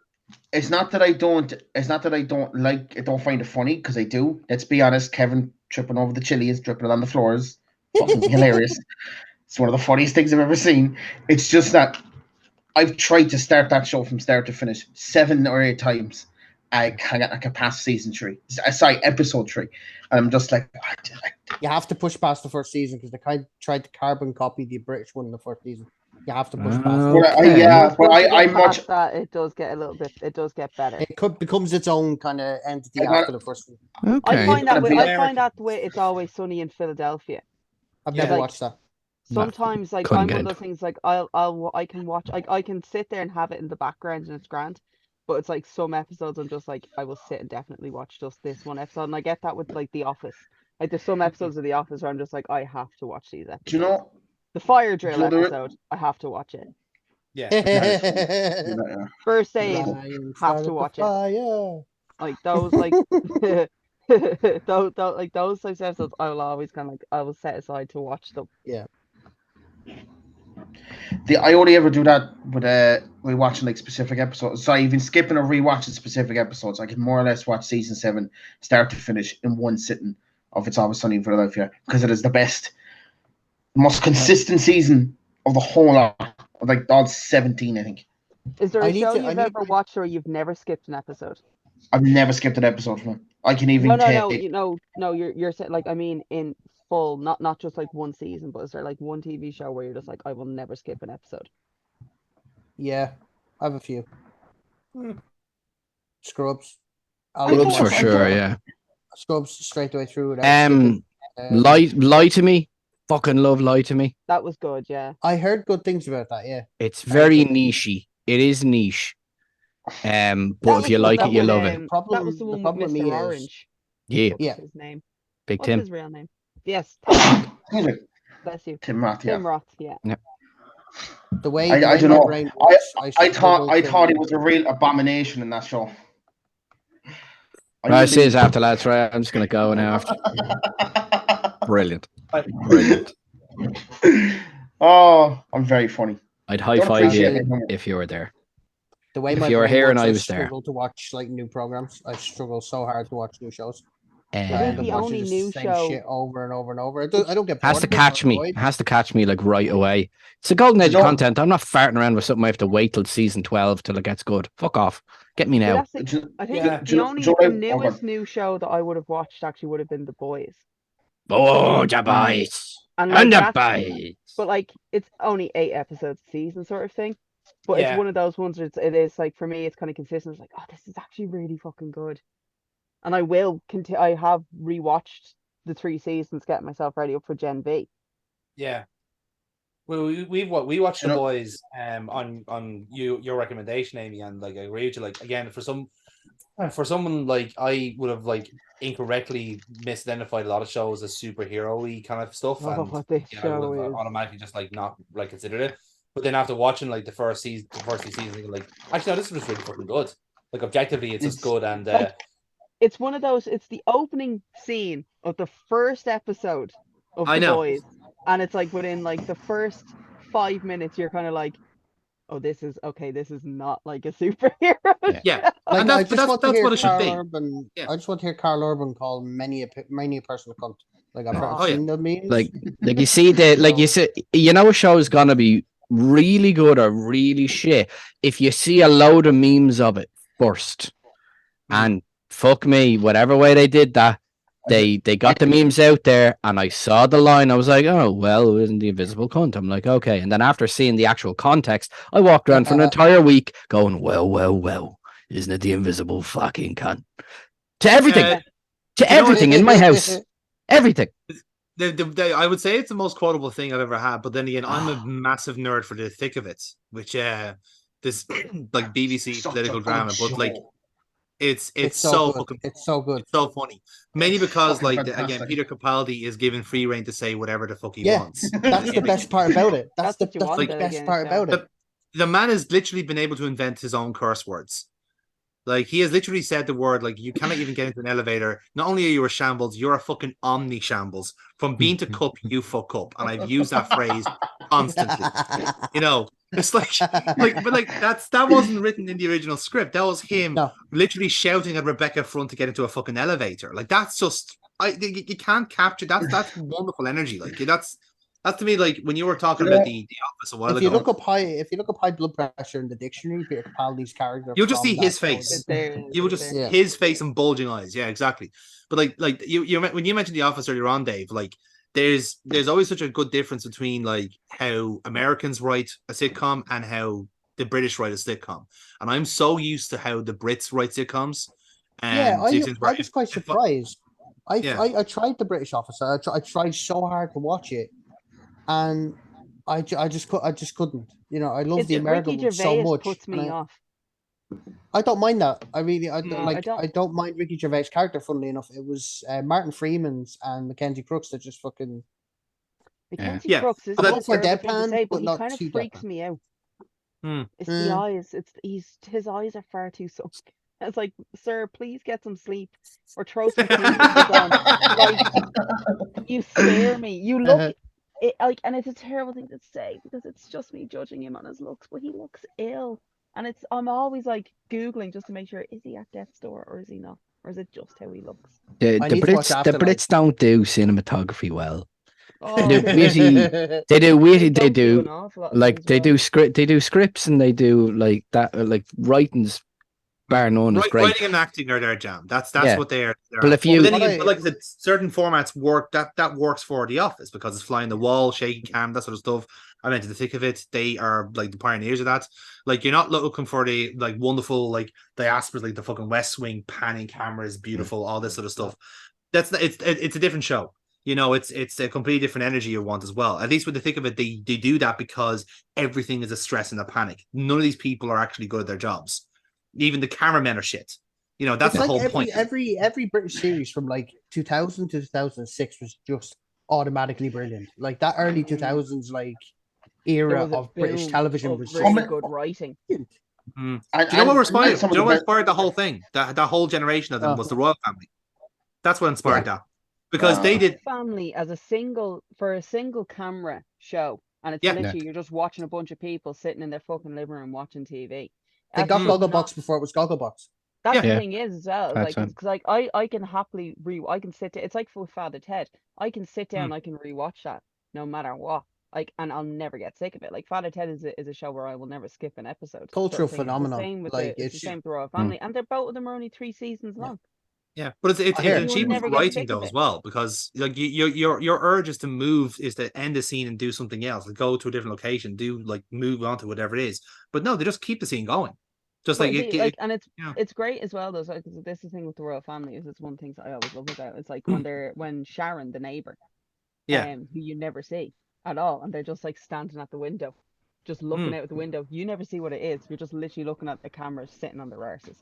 Speaker 3: it's not that I don't don't find it funny, because I do. Let's be honest, Kevin tripping over the chili is dripping it on the floors. Fucking hilarious. It's one of the funniest things I've ever seen. It's just that I've tried to start that show from start to finish 7 or 8 times. I can pass episode 3. And I'm just like,
Speaker 1: you have to push past the first season because they tried to carbon copy the British one in the first season. You have to push past
Speaker 3: But
Speaker 5: Okay.
Speaker 3: I'm much.
Speaker 4: that. It does get a little bit. It does get better.
Speaker 1: it. It becomes its own kind of entity
Speaker 3: I got-
Speaker 1: after the first one.
Speaker 5: Okay.
Speaker 4: I find that
Speaker 3: Gotta be
Speaker 4: I find that the way It's Always Sunny in Philadelphia.
Speaker 1: I've
Speaker 2: Yeah.
Speaker 1: never
Speaker 4: Like,
Speaker 1: watched that.
Speaker 4: Sometimes, like,
Speaker 5: couldn't
Speaker 4: I'm
Speaker 5: get
Speaker 4: one of those
Speaker 5: into
Speaker 4: things. Like, I can watch. I can sit there and have it in the background, and it's grand. But it's like some episodes, I'm just like, I will sit and definitely watch just this one episode, and I get that with like The Office. Like, there's some episodes of The Office where I'm just like, I have to watch these episodes.
Speaker 3: Do you know?
Speaker 4: The fire drill
Speaker 3: do you know the-
Speaker 4: episode, I have to watch it.
Speaker 2: Yeah.
Speaker 3: Yeah.
Speaker 4: First aid,
Speaker 1: Lion
Speaker 4: have
Speaker 1: started
Speaker 4: to
Speaker 1: the
Speaker 4: watch it.
Speaker 1: fire.
Speaker 4: Like those, like those types of episodes, I will always kind of like, I will set aside to watch them.
Speaker 1: Yeah.
Speaker 3: I only ever do that with rewatching like specific episodes. So even skipping or rewatching specific episodes, I can more or less watch season 7 start to finish in one sitting of It's Always Sunny in Philadelphia because it is the best, most consistent season of the whole lot. Of like all 17, I think.
Speaker 4: Is there
Speaker 1: I
Speaker 4: a
Speaker 1: need
Speaker 4: show
Speaker 1: to- I
Speaker 4: you've
Speaker 1: need
Speaker 4: ever watched or you've never skipped an episode?
Speaker 3: I've never skipped an episode from it. I can even
Speaker 4: No.
Speaker 3: take.
Speaker 4: No. You're saying, like, I mean in full, not just like one season, but is there like one TV show where you're just like, I will never skip an episode?
Speaker 1: Yeah, I have a few. Scrubs.
Speaker 5: Scrubs for sure, yeah.
Speaker 1: Scrubs straight the way through. without skipping.
Speaker 5: Lie to me. Fucking love Lie to Me.
Speaker 4: That was good, yeah.
Speaker 1: I heard good things about that. Yeah.
Speaker 5: It's very nichey. It is niche. But
Speaker 4: That
Speaker 5: if you
Speaker 4: was
Speaker 5: like
Speaker 4: the
Speaker 5: it, you
Speaker 4: one,
Speaker 5: love it.
Speaker 4: that was the one with
Speaker 1: problem with
Speaker 4: Mr.
Speaker 1: me is-
Speaker 4: Orange.
Speaker 5: Yeah.
Speaker 4: What
Speaker 1: Yeah.
Speaker 4: was his name?
Speaker 5: Big
Speaker 4: What's
Speaker 5: Tim.
Speaker 4: his real name? Yes, bless you.
Speaker 3: Tim Roth, yeah.
Speaker 4: Tim Roth, yeah.
Speaker 1: The way
Speaker 3: I
Speaker 1: the way
Speaker 3: don't
Speaker 1: my
Speaker 3: know.
Speaker 1: brain works,
Speaker 3: I thought
Speaker 1: struggle
Speaker 3: he
Speaker 1: to-
Speaker 3: was a real abomination in that show.
Speaker 5: Right, see you after, lads. Right, I'm just gonna go now. After. Brilliant. Brilliant.
Speaker 3: Oh, I'm very funny.
Speaker 5: I'd high
Speaker 3: Don't
Speaker 5: five
Speaker 3: appreciate
Speaker 5: you
Speaker 3: it.
Speaker 5: if you were there.
Speaker 1: The way
Speaker 5: If
Speaker 1: my
Speaker 5: you were
Speaker 1: brain
Speaker 5: here and
Speaker 1: works,
Speaker 5: I was there.
Speaker 1: struggle to watch like new programs. I struggle so hard to watch new shows. I
Speaker 4: think
Speaker 1: end up
Speaker 4: the
Speaker 1: watching
Speaker 4: only
Speaker 1: just
Speaker 4: new
Speaker 1: the same
Speaker 4: show-
Speaker 1: shit over and over and over. I don't get
Speaker 5: Has
Speaker 1: bored
Speaker 5: to
Speaker 1: of it,
Speaker 5: catch
Speaker 1: or
Speaker 5: me.
Speaker 1: annoyed.
Speaker 5: Has to catch me like right away. It's a golden age
Speaker 3: You
Speaker 5: of
Speaker 3: know-
Speaker 5: content. I'm not farting around with something I have to wait till season 12 till it gets good. Fuck off. Get me
Speaker 4: See,
Speaker 5: now.
Speaker 4: that's the-
Speaker 3: Do-
Speaker 4: I think
Speaker 2: Yeah.
Speaker 3: do
Speaker 4: the
Speaker 3: you-
Speaker 4: only
Speaker 3: do
Speaker 4: the
Speaker 3: you-
Speaker 4: newest new show that I would have watched actually would have been The Boys.
Speaker 5: Oh, the boys.
Speaker 4: And
Speaker 5: And the
Speaker 4: that's,
Speaker 5: boys.
Speaker 4: but like it's only 8 episodes a season sort of thing. But
Speaker 2: Yeah.
Speaker 4: it's one of those ones where it is like, for me, it's kind of consistent. It's like, oh, this is actually really fucking good. And I will continue. I have rewatched the 3 seasons, getting myself ready up for Gen V.
Speaker 2: Yeah. Well, we watched
Speaker 3: You
Speaker 2: The
Speaker 3: know-
Speaker 2: Boys on your recommendation, Amy, and like I agree with you. Like again, for someone like I would have like incorrectly misidentified a lot of shows as superhero-y kind of stuff,
Speaker 4: Oh,
Speaker 2: and
Speaker 4: this
Speaker 2: I
Speaker 4: show
Speaker 2: would have
Speaker 4: is.
Speaker 2: automatically just like not like considered it. But then after watching like the first two seasons, thinking, like actually no, this was really fucking good. Like objectively, it's just good, and
Speaker 4: Like, it's one of those. It's the opening scene of the first episode of
Speaker 2: I
Speaker 4: The
Speaker 2: know.
Speaker 4: Boys, and it's like within like the first 5 minutes, you're kind of like, oh, this is okay. This is not like a superhero.
Speaker 2: yeah,
Speaker 1: Like,
Speaker 2: and
Speaker 1: I
Speaker 2: that's
Speaker 1: just want to
Speaker 2: that's
Speaker 1: hear
Speaker 2: what it should
Speaker 1: Carl
Speaker 2: be.
Speaker 1: Urban,
Speaker 2: Yeah.
Speaker 1: I just want to hear Carl Urban call many a person a cunt. Like I've
Speaker 4: Oh,
Speaker 1: seen the memes.
Speaker 5: Like you see the like you see, you know, a show is gonna be really good or really shit if you see a load of memes of it first. And fuck me, whatever way they did that, they got the memes out there, and I saw the line. I was like, oh well, isn't the invisible cunt? I'm like, okay. And then after seeing the actual context, I walked around for an entire week going, well, isn't it the invisible fucking cunt? To everything,
Speaker 2: Uh,
Speaker 5: to
Speaker 2: you know what
Speaker 5: everything in my house, everything.
Speaker 2: I would say it's the most quotable thing I've ever had, but then again, I'm a massive nerd for the thick of it, which this like BBC
Speaker 3: Such a
Speaker 2: political
Speaker 3: good
Speaker 2: drama, but like
Speaker 3: show.
Speaker 2: it's
Speaker 1: it's
Speaker 2: so
Speaker 1: good.
Speaker 2: fucking
Speaker 1: It's so good.
Speaker 2: it's so funny. Mainly because
Speaker 3: fucking
Speaker 2: like again,
Speaker 3: fantastic.
Speaker 2: Peter Capaldi is given free reign to say whatever the fuck he
Speaker 1: Yeah.
Speaker 2: wants.
Speaker 1: That's the best part about it. That's
Speaker 4: That's
Speaker 1: the
Speaker 4: what you want
Speaker 1: best
Speaker 4: out of
Speaker 1: part
Speaker 4: it,
Speaker 1: about it.
Speaker 2: The man has literally been able to invent his own curse words. Like he has literally said the word, like you cannot even get into an elevator. Not only are you a shambles, you're a fucking omni shambles. From bean to cup, you fuck up. And I've used that phrase constantly. You know, it's like but like that wasn't written in the original script. That was him
Speaker 1: No.
Speaker 2: literally shouting at Rebecca Front to get into a fucking elevator. Like that's just you can't capture that's wonderful energy. Like that's to me, like when you were talking
Speaker 3: You know,
Speaker 2: about the office a while
Speaker 1: if you
Speaker 2: ago,
Speaker 1: look up high blood pressure in the dictionary, Peter Capaldi's character,
Speaker 2: you'll just
Speaker 1: from
Speaker 2: see
Speaker 1: that
Speaker 2: his
Speaker 1: show
Speaker 2: face.
Speaker 1: is-
Speaker 2: You will just
Speaker 1: Yeah.
Speaker 2: his face and bulging eyes. Yeah, exactly. But like you when you mentioned the office earlier on, Dave, like there's always such a good difference between like how Americans write a sitcom and how the British write a sitcom. And I'm so used to how the Brits write sitcoms. And
Speaker 1: I was quite surprised. I tried the British Officer. I tried so hard to watch it, and I just couldn't. You know, I love the American one so much.
Speaker 4: Puts me off.
Speaker 1: I don't mind that. I don't mind Ricky Gervais' character. Funnily enough, it was Martin Freeman's and Mackenzie Crooks that just fucking.
Speaker 4: Mackenzie Crooks is
Speaker 1: for deadpan,
Speaker 4: but he kind of freaks me out. It's the eyes. His eyes are far too sunk. It's like, sir, please get some sleep or throw some sneakers on. Like, you scare me. You look it like, and it's a terrible thing to say because it's just me judging him on his looks, but he looks ill. And I'm always like Googling just to make sure, is he at death's door or is he not? Or is it just how he looks?
Speaker 5: The Brits don't do cinematography well.
Speaker 4: Oh,
Speaker 5: they do scripts and they do like that, like writing's bar none is great.
Speaker 2: Writing and acting are their jam. That's what they are.
Speaker 5: But if you,
Speaker 2: like I said, certain formats work. That works for The Office because it's flying the wall, shaking cam, that sort of stuff. I meant to the thick of it. They are like the pioneers of that. Like you're not looking for the like wonderful like diasporas, like the fucking West Wing panning cameras, beautiful, all this sort of stuff. It's a different show. You know, it's a completely different energy you want as well. At least with the thick of it, they do that because everything is a stress and a panic. None of these people are actually good at their jobs. Even the cameramen are shit. You know, that's the whole point.
Speaker 1: Every British series from like 2000 to 2006 was just automatically brilliant. Like that early 2000s like era of British television was
Speaker 4: really good writing.
Speaker 2: Do you know what inspired? Do you know what inspired the whole thing? That whole generation of them was the royal family. That's what inspired that. Because they did
Speaker 4: family as a single camera show, and it's literally you're just watching a bunch of people sitting in their fucking living room watching TV.
Speaker 1: They got Gogglebox before it was Gogglebox.
Speaker 4: That's the thing is as well, like because like I can happily I can sit. It's like with Father Ted. I can sit down, I can rewatch that no matter what. Like, and I'll never get sick of it. Like Father Ted is a show where I will never skip an episode.
Speaker 1: Cultural phenomenon.
Speaker 4: It's the same with the Royal Family, and both of them are only 3 seasons long.
Speaker 2: Yeah, but it's an achievement for writing though as well, because like your urge is to move, is to end the scene and do something else, like go to a different location, move on to whatever it is. But no, they just keep the scene going. Just and
Speaker 4: it's great as well though. So this is the thing with the Royal Family is it's one thing that I always love about. It's like when Sharon, the neighbor, who you never see at all, and they're just like standing at the window, just looking out the window. You never see what it is. You're just literally looking at the cameras sitting on their arses.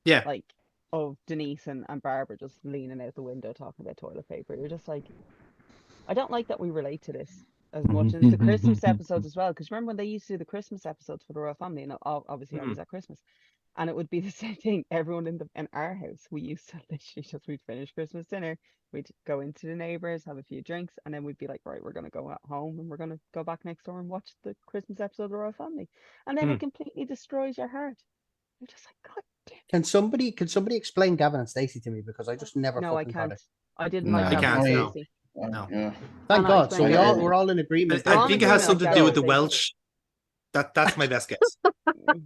Speaker 2: Yeah,
Speaker 4: like. Of Denise and Barbara just leaning out the window talking about toilet paper. You're just like, I don't like that we relate to this as much. And it's the Christmas episodes as well, because remember when they used to do the Christmas episodes for the Royal Family, and obviously always at Christmas, and it would be the same thing. Everyone in our house, we used to literally we'd finish Christmas dinner, we'd go into the neighbours, have a few drinks, and then we'd be like, right, we're gonna go home and we're gonna go back next door and watch the Christmas episode of the Royal Family, and then it completely destroys your heart. You're just like, God.
Speaker 1: Can somebody explain Gavin and Stacey to me, because I just never.
Speaker 4: No, I can't.
Speaker 1: Got it.
Speaker 4: I didn't like Gavin and Stacey.
Speaker 2: No.
Speaker 3: Yeah.
Speaker 1: Thank God. So we're all in agreement.
Speaker 2: I think it has something to do with the Welsh. That's my best guess.
Speaker 3: Do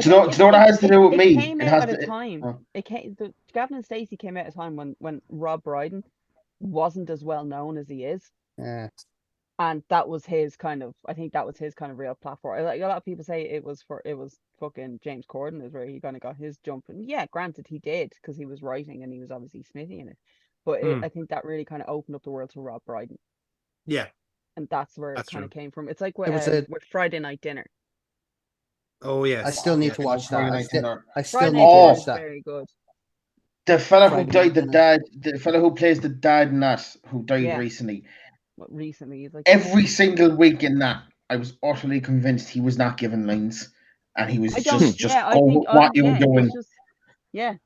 Speaker 3: you know what it has to do with me?
Speaker 4: It came out at a time. Gavin and Stacey came out at a time when Rob Brydon wasn't as well known as he is.
Speaker 1: Yeah.
Speaker 4: And that was his kind of, I think that was his kind of real platform. Like a lot of people say it was fucking James Corden is where he kind of got his jump. And yeah, granted he did, because he was writing and he was obviously Smithy in it. But I think that really kind of opened up the world to Rob Brydon.
Speaker 2: Yeah.
Speaker 4: And that's where it kind of came from. It's like with Friday Night Dinner.
Speaker 2: Oh yeah.
Speaker 1: I still need to watch that. I still need
Speaker 4: to
Speaker 1: watch that.
Speaker 4: Very good.
Speaker 3: The fella who died, the fella who plays the dad in that, who died recently.
Speaker 4: Recently, he's like
Speaker 3: every single week in that, I was utterly convinced he was not given lines, and he was just go what you were doing.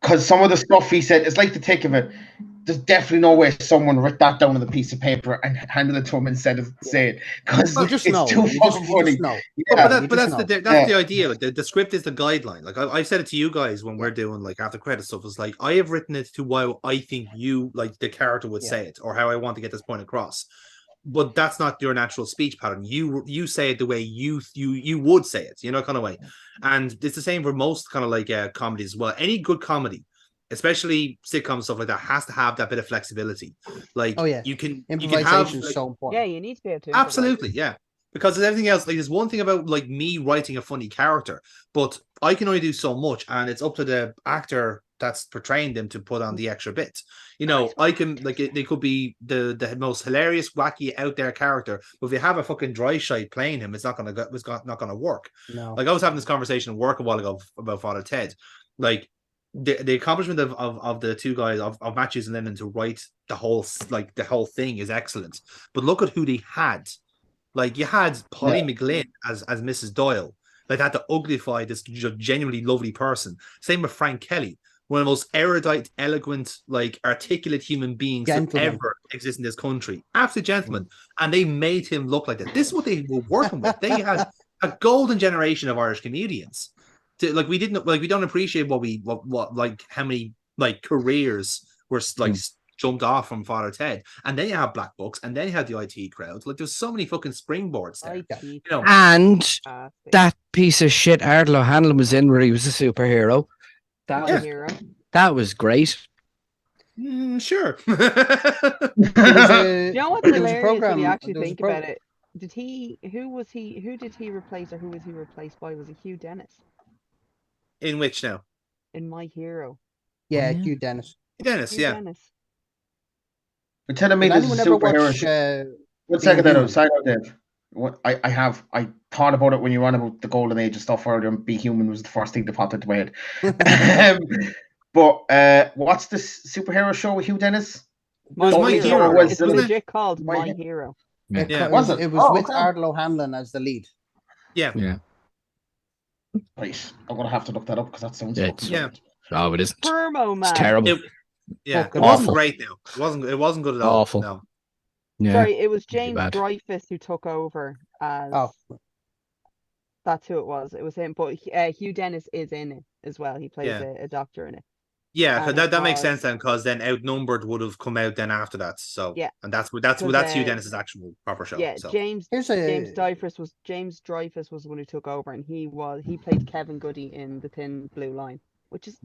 Speaker 3: Because some of the stuff he said, it's like the take of it. There's definitely no way someone wrote that down on a piece of paper and handed it to him instead of say it, because it's too fucking funny.
Speaker 2: But that's the idea. Like the script is the guideline. Like I said it to you guys when we're doing like after credit stuff. It's like I have written it to how I think you like the character would say it, or how I want to get this point across. But that's not your natural speech pattern. You say it the way you would say it, kind of way. And it's the same for most kind of like comedies as well. Any good comedy especially sitcom stuff like that, has to have that bit of flexibility. Like,
Speaker 1: Oh yeah,
Speaker 2: you can
Speaker 1: improvisation
Speaker 2: have
Speaker 1: is
Speaker 2: like,
Speaker 1: so important.
Speaker 4: Yeah, you need to be able to improvise.
Speaker 2: absolutely, yeah. Because there's everything else. Like, there's one thing about like me writing a funny character, but I can only do so much, and it's up to the actor that's portraying them to put on the extra bit. You know, I can like they could be the most hilarious, wacky, out there character, but if you have a fucking dry shite playing him, it's not gonna work.
Speaker 1: No.
Speaker 2: Like, I was having this conversation at work a while ago about Father Ted. Like, the accomplishment of the two guys of Matthews and Lennon to write the whole thing is excellent. But look at who they had. Like, you had Polly McGlynn as Mrs. Doyle. Like, had to uglify this genuinely lovely person. Same with Frank Kelly, one of the most erudite, eloquent, like articulate human beings to ever exist in this country. Absolute gentleman. And they made him look like that. This is what they were working with. They had a golden generation of Irish comedians. We don't appreciate what like how many like careers were like jumped off from Father Ted, and then you have Black Books, and then you had the IT crowd. Like, there's so many fucking springboards there. You know?
Speaker 5: And that piece of shit Ardal O'Hanlon was in, where he was a superhero. That was great.
Speaker 2: Sure.
Speaker 4: You know what's hilarious when you actually think about it? Who did he replace, or who was he replaced by? Was it Hugh Dennis?
Speaker 2: In which now?
Speaker 4: In My Hero.
Speaker 1: Yeah, Hugh Dennis.
Speaker 2: Dennis.
Speaker 3: But telling me there's a superhero show. One second, Dave. I thought about it when you were on about the golden age and stuff earlier, and Be Human was the first thing that popped into my head. But what's this superhero show with Hugh Dennis?
Speaker 2: My Hero.
Speaker 4: It's legit called My Hero.
Speaker 1: It was with Ardal O'Hanlon as the lead.
Speaker 2: Yeah.
Speaker 3: Right, I'm gonna have to look that up because that sounds
Speaker 5: Oh, it isn't.
Speaker 4: Permo, man.
Speaker 5: It's terrible.
Speaker 2: It wasn't great though. It wasn't good at all.
Speaker 5: Awful.
Speaker 2: No.
Speaker 5: Yeah.
Speaker 4: Sorry, it was James Dreyfus who took over as. Oh. That's who it was. It was him, but Hugh Dennis is in it as well. He plays a doctor in it.
Speaker 2: Yeah, that makes sense then, because then Outnumbered would have come out then after that. So and that's Hugh Dennis's actual proper show.
Speaker 4: Yeah,
Speaker 2: so.
Speaker 4: James Dreyfus was the one who took over, and he played Kevin Goody in The Thin Blue Line, which is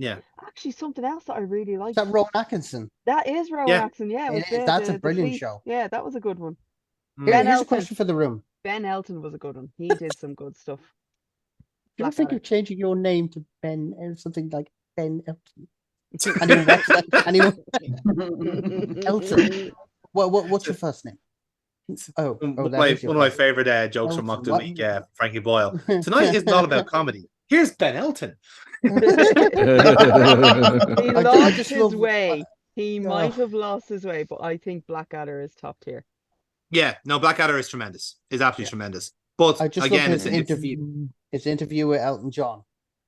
Speaker 4: actually something else that I really like.
Speaker 1: Is that Rowan Atkinson?
Speaker 4: That is Rowan Atkinson. Yeah,
Speaker 1: that's a brilliant show.
Speaker 4: Yeah, that was a good one.
Speaker 1: Here's a question for the room.
Speaker 4: Ben Elton was a good one. He did some good stuff.
Speaker 1: Do you think of changing your name to Ben or something like Ben Elton? Anyone watch that? Elton. What's your first name?
Speaker 2: One of my favorite jokes from Mock the Week, Frankie Boyle. Tonight is not about comedy. Here's Ben Elton.
Speaker 4: He lost his way. He might have lost his way, but I think Blackadder is top tier.
Speaker 2: Yeah, no, Blackadder is tremendous. Is absolutely tremendous. But
Speaker 1: I just again, his interview with Elton John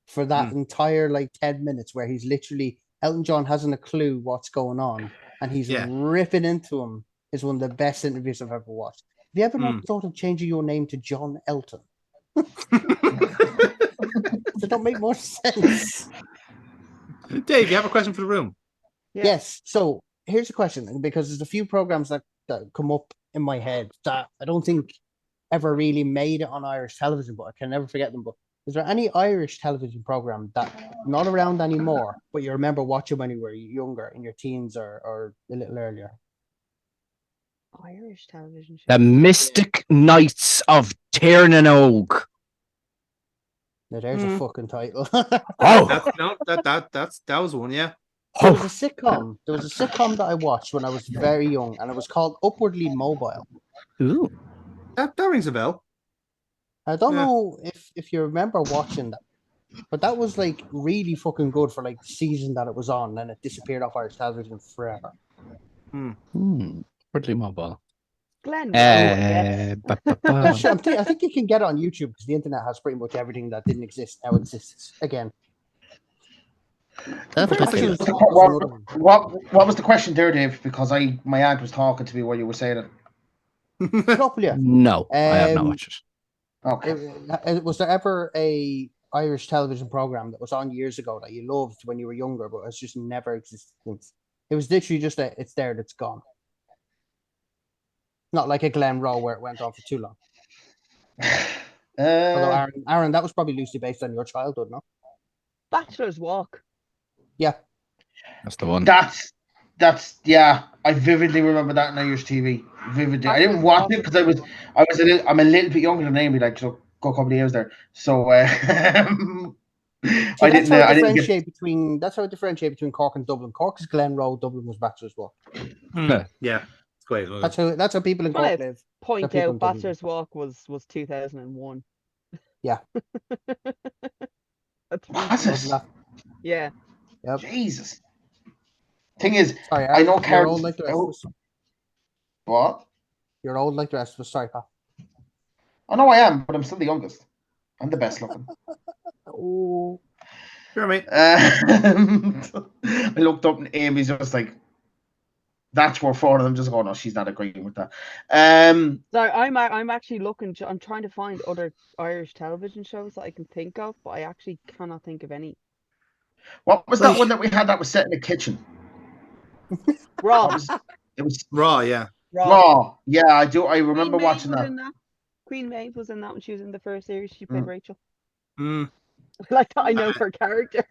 Speaker 1: for that entire 10 minutes where he's literally Elton John hasn't a clue what's going on and he's ripping into him is one of the best interviews I've ever watched. Have you ever thought of changing your name to John Elton? That don't make more sense.
Speaker 2: Dave, you have a question for the room?
Speaker 1: Yes. So here's a question, because there's a few programs that come up in my head that I don't think ever really made it on Irish television, but I can never forget them. But is there any Irish television program that not around anymore, but you remember watching when you were younger, in your teens or a little earlier?
Speaker 4: Irish television show.
Speaker 5: The Mystic Knights of Tirnanog.
Speaker 1: Now there's a fucking title.
Speaker 2: That was one, yeah.
Speaker 1: There was a sitcom. There was a sitcom that I watched when I was very young, and it was called Upwardly Mobile.
Speaker 5: Ooh,
Speaker 2: that rings a bell.
Speaker 1: I don't know if you remember watching that, but that was really fucking good for the season that it was on, and then it disappeared off Irish television forever.
Speaker 5: Upwardly Mobile.
Speaker 4: Glenn.
Speaker 1: I think you can get it on YouTube because the internet has pretty much everything that didn't exist now exists again.
Speaker 3: What was the question there, Dave? Because my aunt was talking to me while you were saying it.
Speaker 5: No, I have not watched it.
Speaker 3: Okay.
Speaker 1: Was there ever a Irish television program that was on years ago that you loved when you were younger, but it's just never existed since? It was literally just it's there, that's gone. Not like a Glen Rowe where it went on for too long. Although Aaron, that was probably loosely based on your childhood, no?
Speaker 4: Bachelor's Walk.
Speaker 1: Yeah.
Speaker 5: That's the one.
Speaker 3: That's yeah. I vividly remember that on Irish TV. Vividly, I didn't watch it because I'm a little bit younger than Amy, like so go a couple of years there. So
Speaker 1: See, that's how I differentiate between Cork and Dublin. Cork is Glenroe, Dublin was Bachelor's Walk.
Speaker 2: Yeah, it's great.
Speaker 1: That's how people in Cork live.
Speaker 4: Point out, Bachelor's Walk was 2001.
Speaker 1: Yeah.
Speaker 4: Yeah.
Speaker 1: Yep.
Speaker 3: Jesus. Thing is,
Speaker 1: sorry,
Speaker 3: I know
Speaker 1: you're old like the rest of us.
Speaker 3: What?
Speaker 1: You're old like the rest of us. Sorry, pal.
Speaker 3: I know I am, but I'm still the youngest. I'm the best looking.
Speaker 1: Oh.
Speaker 2: Sure, mate.
Speaker 3: I looked up and Amy's just like, that's where four of them just go, no, she's not agreeing with that.
Speaker 4: Sorry, I'm actually looking. I'm trying to find other Irish television shows that I can think of, but I actually cannot think of any.
Speaker 3: What was that one that we had that was set in the kitchen?
Speaker 4: Raw.
Speaker 3: It was
Speaker 2: Raw, yeah.
Speaker 3: Raw. Yeah, I do. I remember watching that.
Speaker 4: Queen Maeve was in that when she was in the first series. She played Rachel.
Speaker 2: Like
Speaker 4: that, I know her character.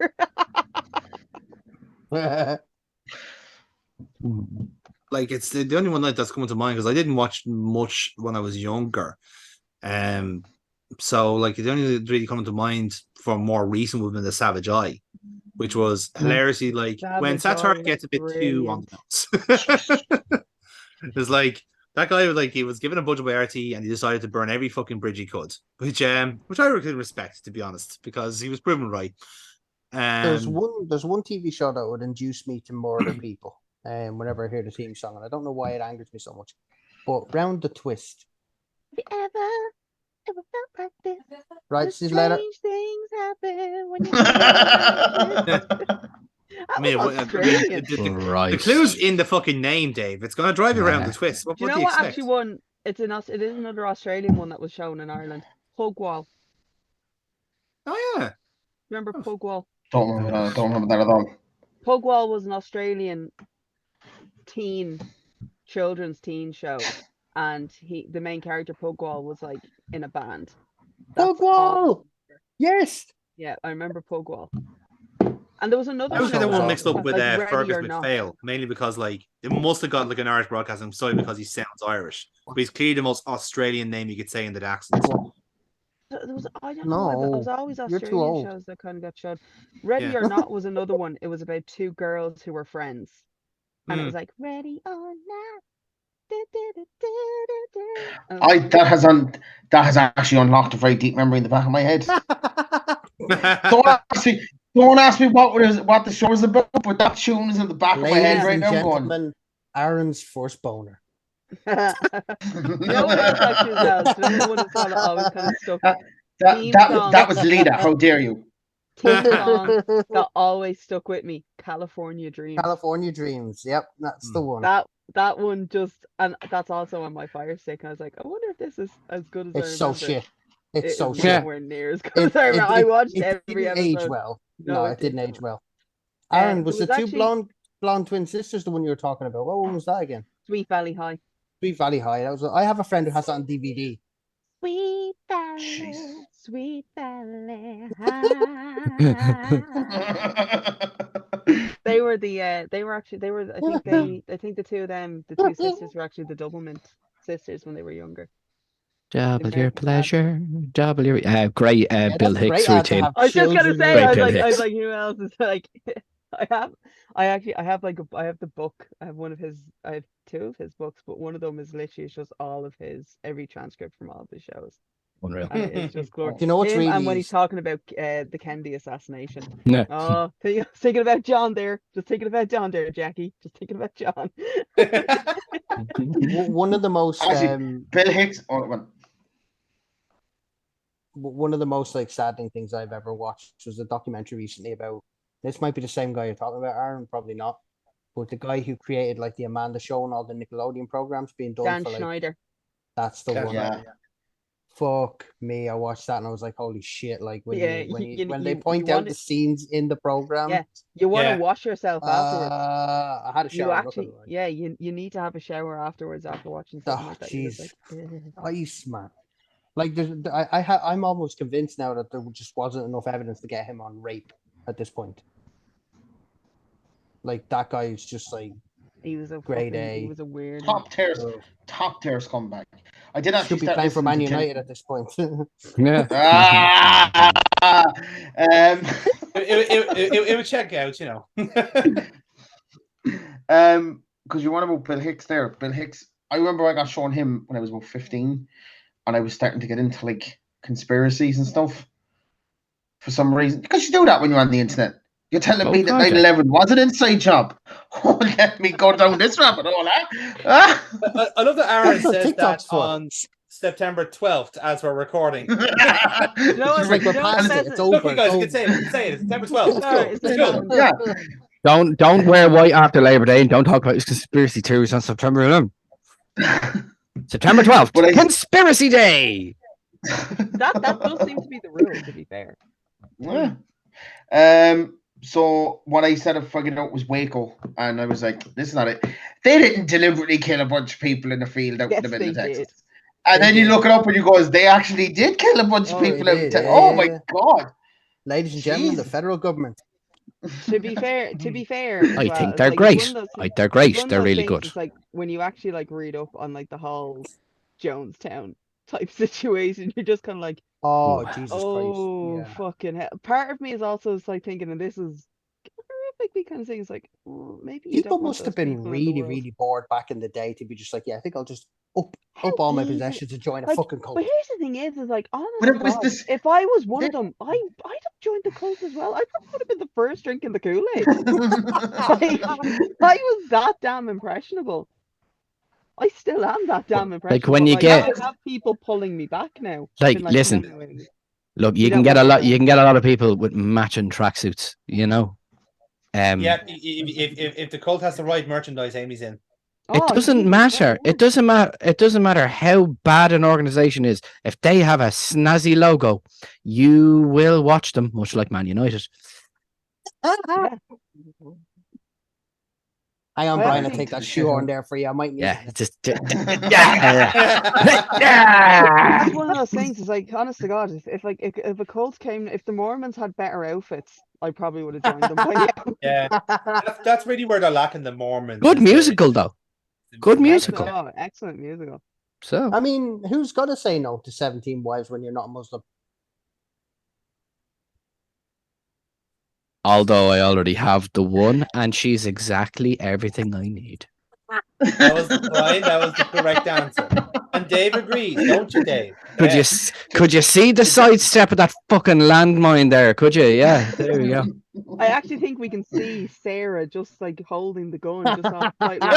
Speaker 2: Like it's the only one that's coming to mind because I didn't watch much when I was younger. So like the only really coming to mind for more recent would have been the Savage Eye, which was hilariously like when satire gets a bit too on the nose. It's like that guy was like he was given a budget by RT and he decided to burn every fucking bridge he could, which I could respect, to be honest, because he was proven right.
Speaker 1: There's one TV show that would induce me to murder people. Whenever I hear the theme song, and I don't know why it angers me so much. But Round the Twist.
Speaker 4: Have you ever felt like this?
Speaker 1: Right, she's later.
Speaker 4: Things happen when you
Speaker 2: I mean, the clue's in the fucking name, Dave. It's going to drive you around the twist. What do you know what
Speaker 4: actually won? It is another Australian one that was shown in Ireland. Pugwall.
Speaker 2: Oh yeah,
Speaker 4: remember Pugwall?
Speaker 3: Don't remember that at all.
Speaker 4: Pugwall was an Australian children's teen show, and the main character Pugwall was like in a band.
Speaker 1: Pugwall, yes,
Speaker 4: yeah, I remember Pugwall. And there was another.
Speaker 2: I was the one mixed up with Fergus McPhail, mainly because like it must have got like an Irish broadcasting sorry because he sounds Irish, but he's clearly the most Australian name you could say in the accent.
Speaker 4: I don't know. It was always Australian shows that kind of got showed. Ready or Not was another one. It was about two girls who were friends, and it was like Ready or Not.
Speaker 3: That has actually unlocked a very deep memory in the back of my head. Don't ask me what the show is about, but that tune is in the back of my head right now. Going,
Speaker 1: Aaron's first boner.
Speaker 4: You know what else actually always kind of stuck.
Speaker 3: That was Lita. How dare you?
Speaker 4: Theme song that always stuck with me. California Dreams.
Speaker 1: California Dreams. Yep, that's the one.
Speaker 4: That one just, and that's also on my Fire Stick. I was like, I wonder if this is as good as I remember.
Speaker 1: So shit. It's so shit.
Speaker 4: Nowhere near as good as I remember. I watched every episode.
Speaker 1: Age well. No, it didn't age well. Aaron, was the two blonde twin sisters the one you were talking about? What one was that again?
Speaker 4: Sweet Valley High.
Speaker 1: Sweet Valley High. I have a friend who has that on DVD.
Speaker 4: Sweet Valley, Sweet Valley High. They were I think the two of them, the two sisters were actually the Doublemint sisters when they were younger.
Speaker 5: Double your pleasure. Great Bill Hicks routine.
Speaker 4: I was just gonna say, I was like, who else is like? I have the book. I have two of his books, but one of them is literally just all of every transcript from all of the shows.
Speaker 5: Unreal.
Speaker 4: And it's just glorious.
Speaker 1: Do you know what's really?
Speaker 4: And when he's talking about the Kennedy assassination.
Speaker 5: No.
Speaker 4: Oh, thinking about John there. Just thinking about John there, Jackie. Just thinking about John.
Speaker 1: One of the most
Speaker 3: Bill Hicks.
Speaker 1: One of the most like saddening things I've ever watched was a documentary recently about. This might be the same guy you're talking about, Aaron. Probably not. But the guy who created like the Amanda Show and all the Nickelodeon programs being done
Speaker 4: Dan
Speaker 1: for like.
Speaker 4: Schneider.
Speaker 1: That's the one.
Speaker 3: Yeah.
Speaker 1: Fuck me! I watched that and I was like, "Holy shit!" Like when they point out the scenes in the program.
Speaker 4: Yeah, you want to wash yourself afterwards.
Speaker 1: I had a shower.
Speaker 4: You need to have a shower afterwards after watching something like that.
Speaker 1: Jeez, ice man. Like I'm almost convinced now that there just wasn't enough evidence to get him on rape at this point. Like that guy is just like
Speaker 4: He was a
Speaker 1: grade
Speaker 4: fucking,
Speaker 1: A.
Speaker 4: he was a weird.
Speaker 3: top tier scumbag. I did actually
Speaker 1: Should be
Speaker 3: start
Speaker 1: playing for
Speaker 3: listening
Speaker 1: Man
Speaker 3: to
Speaker 1: United at this point.
Speaker 5: Yeah.
Speaker 2: It would check out, you know.
Speaker 3: Because you want about Bill Hicks there. Bill Hicks, I remember I got shown him when I was about 15, and I was starting to get into like conspiracies and stuff for some reason. Because you do that when you're on the internet. You're telling me that
Speaker 5: God,
Speaker 3: 9/11 was an inside job. Oh, let me go down this rabbit hole, huh?
Speaker 2: I love that Aaron
Speaker 1: That's what
Speaker 2: says that
Speaker 1: TikTok's for.
Speaker 2: on September 12th as we're recording.
Speaker 4: You know what?
Speaker 1: It's like we're
Speaker 4: You know what
Speaker 1: past
Speaker 4: says
Speaker 1: it. It's
Speaker 4: it?
Speaker 2: Look,
Speaker 1: over.
Speaker 2: you guys,
Speaker 1: It's
Speaker 2: you can say it. You can say it. It's September 12th. Let's
Speaker 4: Sorry,
Speaker 2: go.
Speaker 4: it's
Speaker 2: Let's
Speaker 4: like-
Speaker 2: go.
Speaker 3: Yeah.
Speaker 5: Don't wear white after Labor Day and don't talk about conspiracy theories on September 11th. September 12th,
Speaker 3: But I-
Speaker 5: Conspiracy Day.
Speaker 4: That does seem to be the rule, to be fair.
Speaker 3: Yeah. So what I said I figured out was Waco, and I was like, "This is not it." They didn't deliberately kill a bunch of people in the field out in
Speaker 4: Yes,
Speaker 3: the middle
Speaker 4: they
Speaker 3: of Texas.
Speaker 4: did.
Speaker 3: And
Speaker 1: They
Speaker 3: then you
Speaker 1: did.
Speaker 3: look it up and you go, "They actually did kill a bunch of
Speaker 1: Oh,
Speaker 3: people
Speaker 1: they
Speaker 3: out in
Speaker 1: did,
Speaker 3: Texas."
Speaker 1: yeah,
Speaker 3: Oh
Speaker 1: yeah,
Speaker 3: my
Speaker 1: yeah.
Speaker 3: god!
Speaker 1: Ladies and gentlemen, the
Speaker 3: Jesus.
Speaker 1: federal government.
Speaker 4: To be fair, as
Speaker 5: I
Speaker 4: well,
Speaker 5: think
Speaker 4: it's
Speaker 5: they're
Speaker 4: like, it's
Speaker 5: great.
Speaker 4: one of those things-
Speaker 5: They're
Speaker 4: it's
Speaker 5: great.
Speaker 4: one of
Speaker 5: They're
Speaker 4: those
Speaker 5: really
Speaker 4: things,
Speaker 5: good.
Speaker 4: It's like when you actually like read up on like the whole Jonestown type situation, you're just kind of like,
Speaker 1: Oh,
Speaker 5: Ooh.
Speaker 1: Jesus
Speaker 4: oh,
Speaker 1: Christ. Yeah.
Speaker 4: fucking hell. Part of me is also just, like thinking, and this is horrifically kind of saying, it's like, maybe you
Speaker 1: People
Speaker 4: don't want
Speaker 1: must
Speaker 4: those
Speaker 1: have been
Speaker 4: people in the
Speaker 1: really,
Speaker 4: world.
Speaker 1: really bored back in the day to be just like, yeah, I think I'll just up
Speaker 4: How
Speaker 1: all my
Speaker 4: easy-
Speaker 1: possessions and join a
Speaker 4: like,
Speaker 1: fucking cult.
Speaker 4: But here's the thing is like, honest
Speaker 3: But it
Speaker 4: to
Speaker 3: was
Speaker 4: God,
Speaker 3: this-
Speaker 4: if I was one of them, I'd have joined the cult as well. I probably would have been the first drinking the Kool-Aid. I was that damn impressionable. I still am that damn impressionable.
Speaker 5: when you
Speaker 4: I
Speaker 5: get-
Speaker 4: have people pulling me back now.
Speaker 5: Like,
Speaker 4: Been
Speaker 5: listen,
Speaker 4: no,
Speaker 5: look,
Speaker 4: You
Speaker 5: you can
Speaker 4: don't
Speaker 5: get a
Speaker 4: want
Speaker 5: lot.
Speaker 4: that.
Speaker 5: You can get a lot of people with matching tracksuits. You know.
Speaker 2: Yeah, if the cult has the right merchandise, Amy's in.
Speaker 5: It doesn't matter. It doesn't matter. It doesn't matter how bad an organization is. If they have a snazzy logo, you will watch them, much like Man United.
Speaker 1: Hang on,
Speaker 4: Well,
Speaker 1: Brian,
Speaker 4: I
Speaker 1: I'll
Speaker 4: think-
Speaker 1: take that shoehorn there for you. I might need
Speaker 5: Yeah,
Speaker 1: it.
Speaker 5: just yeah.
Speaker 4: That's one of those things. It's like, honest to God, if a cult came, if the Mormons had better outfits, I probably would have joined them by now.
Speaker 2: Yeah, that's really where they're lacking the Mormons.
Speaker 5: Good
Speaker 2: is the-
Speaker 5: musical though. Good musical.
Speaker 4: Excellent musical.
Speaker 5: So
Speaker 1: I mean, who's got to say no to 17 wives when you're not Muslim?
Speaker 5: although I already have the one, and she's exactly everything I need.
Speaker 2: That was Brian. That was the correct answer. And Dave agrees, don't you, Dave?
Speaker 5: Could
Speaker 2: Yeah.
Speaker 5: could you see the sidestep of that fucking landmine there? Could you? Yeah, there we go.
Speaker 4: I actually think we can see Sarah just like holding the gun, just off slightly.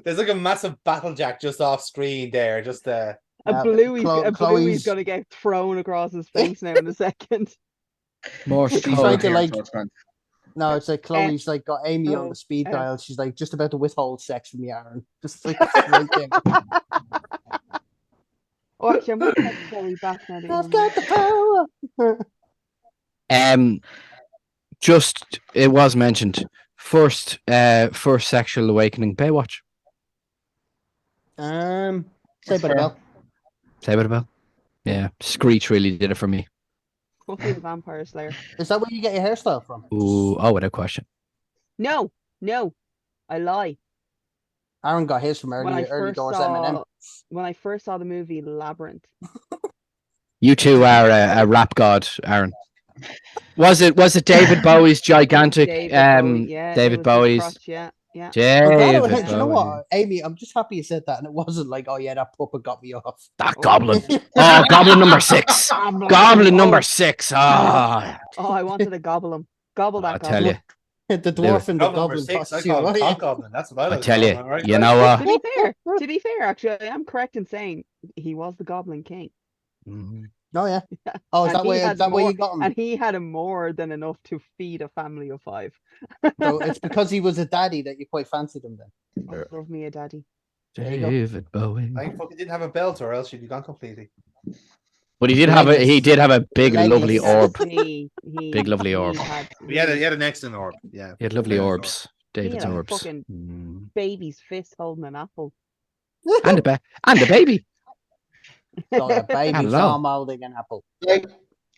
Speaker 2: There's like a massive battle jack just off screen there. Just
Speaker 4: A Bluey's
Speaker 1: Chloe's
Speaker 4: gonna get thrown across his face now in a second.
Speaker 5: More
Speaker 1: She's trying
Speaker 5: code.
Speaker 1: to like. No, it's like Chloe's like got Amy on
Speaker 4: oh,
Speaker 1: the speed
Speaker 4: uh.
Speaker 1: dial. She's like just about to withhold sex from you, Aaron. Just like right there.
Speaker 4: Oh, actually, I'm gonna get Chloe back now. that
Speaker 1: I've
Speaker 4: you're
Speaker 1: got the power.
Speaker 5: Just it was mentioned. First sexual awakening. Baywatch.
Speaker 1: Say by the bell.
Speaker 5: Say what about? Yeah, Screech really did it for me.
Speaker 4: Buffy the Vampire Slayer.
Speaker 1: Is that where you get your hairstyle from?
Speaker 5: Ooh, oh, without question.
Speaker 4: No, I lie.
Speaker 1: Aaron got his from early doors Eminem.
Speaker 4: When I first saw the movie Labyrinth.
Speaker 5: You two are a rap god, Aaron. Was it David Bowie's gigantic? David Bowie's.
Speaker 4: Crotch, yeah.
Speaker 5: David
Speaker 1: Do you know
Speaker 5: Bowie.
Speaker 1: what, Amy? I'm just happy you said that, and it wasn't like, oh yeah, that puppet got me off.
Speaker 5: That goblin. Oh, goblin number 6. Goblin number 6. Ah.
Speaker 4: Oh, I wanted to gobble him. Gobble that
Speaker 5: I
Speaker 4: goblin.
Speaker 5: tell you.
Speaker 1: The dwarf and the
Speaker 2: Goblin number
Speaker 1: goblin
Speaker 2: 6. I
Speaker 1: costume.
Speaker 2: call him
Speaker 1: Oh, yeah.
Speaker 2: Goblin. That's what I
Speaker 5: I
Speaker 2: like.
Speaker 5: tell you.
Speaker 2: Right?
Speaker 5: You know what?
Speaker 4: To be fair, actually, I am correct in saying he was the Goblin King.
Speaker 1: Oh yeah. Oh, is
Speaker 4: And he
Speaker 1: that
Speaker 4: had
Speaker 1: where
Speaker 4: more-
Speaker 1: you got him?
Speaker 4: And he had more than enough to feed a family of 5.
Speaker 1: So it's because he was a daddy that you quite fancied him then.
Speaker 4: Oh, love me a daddy.
Speaker 1: There you go.
Speaker 5: David Bowie.
Speaker 2: I fucking didn't have a belt, or else you'd be gone completely.
Speaker 5: But he did have a big
Speaker 1: Legless.
Speaker 5: lovely orb.
Speaker 4: Big
Speaker 5: lovely orb.
Speaker 2: He had an excellent orb. Yeah.
Speaker 5: He had lovely orbs.
Speaker 4: He
Speaker 5: David's
Speaker 4: had a
Speaker 5: orbs.
Speaker 4: fucking
Speaker 5: Mm.
Speaker 4: baby's fist holding an apple.
Speaker 5: And a baby.
Speaker 1: So a baby
Speaker 5: Hello.
Speaker 1: farm holding an apple.
Speaker 3: Like,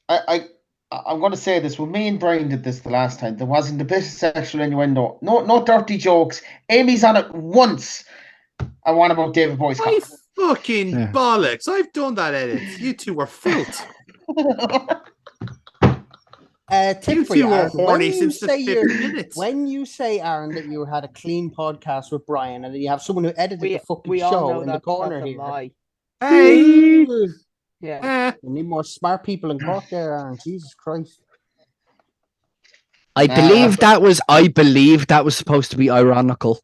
Speaker 3: I I'm going to say this. When me and Brian did this the last time, there wasn't a bit of sexual innuendo. No dirty jokes. Amy's on it once. I want about David Boy's
Speaker 2: I
Speaker 3: cock.
Speaker 2: fucking bollocks. I've done that edit. You two were filth.
Speaker 1: Tip for you, Aaron.
Speaker 2: Horny since the 5th minute.
Speaker 1: When you say, Aaron, that you had a clean podcast with Brian and you have someone who edited the fucking
Speaker 4: we all
Speaker 1: show
Speaker 4: know
Speaker 1: in the
Speaker 4: that's
Speaker 1: corner
Speaker 4: a
Speaker 1: here.
Speaker 4: lie.
Speaker 2: Hey!
Speaker 4: Yeah.
Speaker 1: We need more smart people in Cork there, Aaron. Jesus Christ.
Speaker 5: I believe that was supposed to be ironical.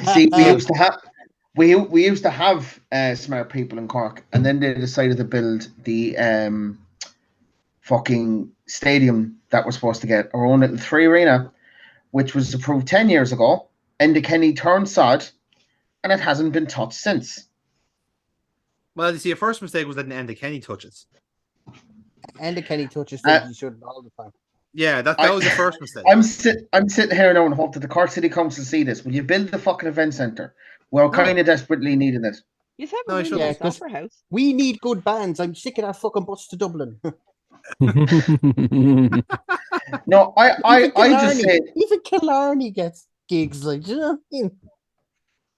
Speaker 3: See, we used to have smart people in Cork, and then they decided to build the fucking stadium that we're supposed to get, our own little 3 arena, which was approved 10 years ago. Enda Kenny turned sod, and it hasn't been touched since.
Speaker 2: Well, you see, your first mistake was that Enda Kenny touches.
Speaker 1: Enda Kenny touches things you should all the time.
Speaker 2: Yeah, that was the first mistake.
Speaker 3: I'm sitting here now and hope that the Cork City Council see this. Will you build the fucking event centre? We're kind of desperately needing it.
Speaker 4: You have a really nice opera house.
Speaker 1: We need good bands. I'm sick of that fucking bus to Dublin.
Speaker 3: No, I just say
Speaker 1: even Killarney gets gigs, like, you know what I mean?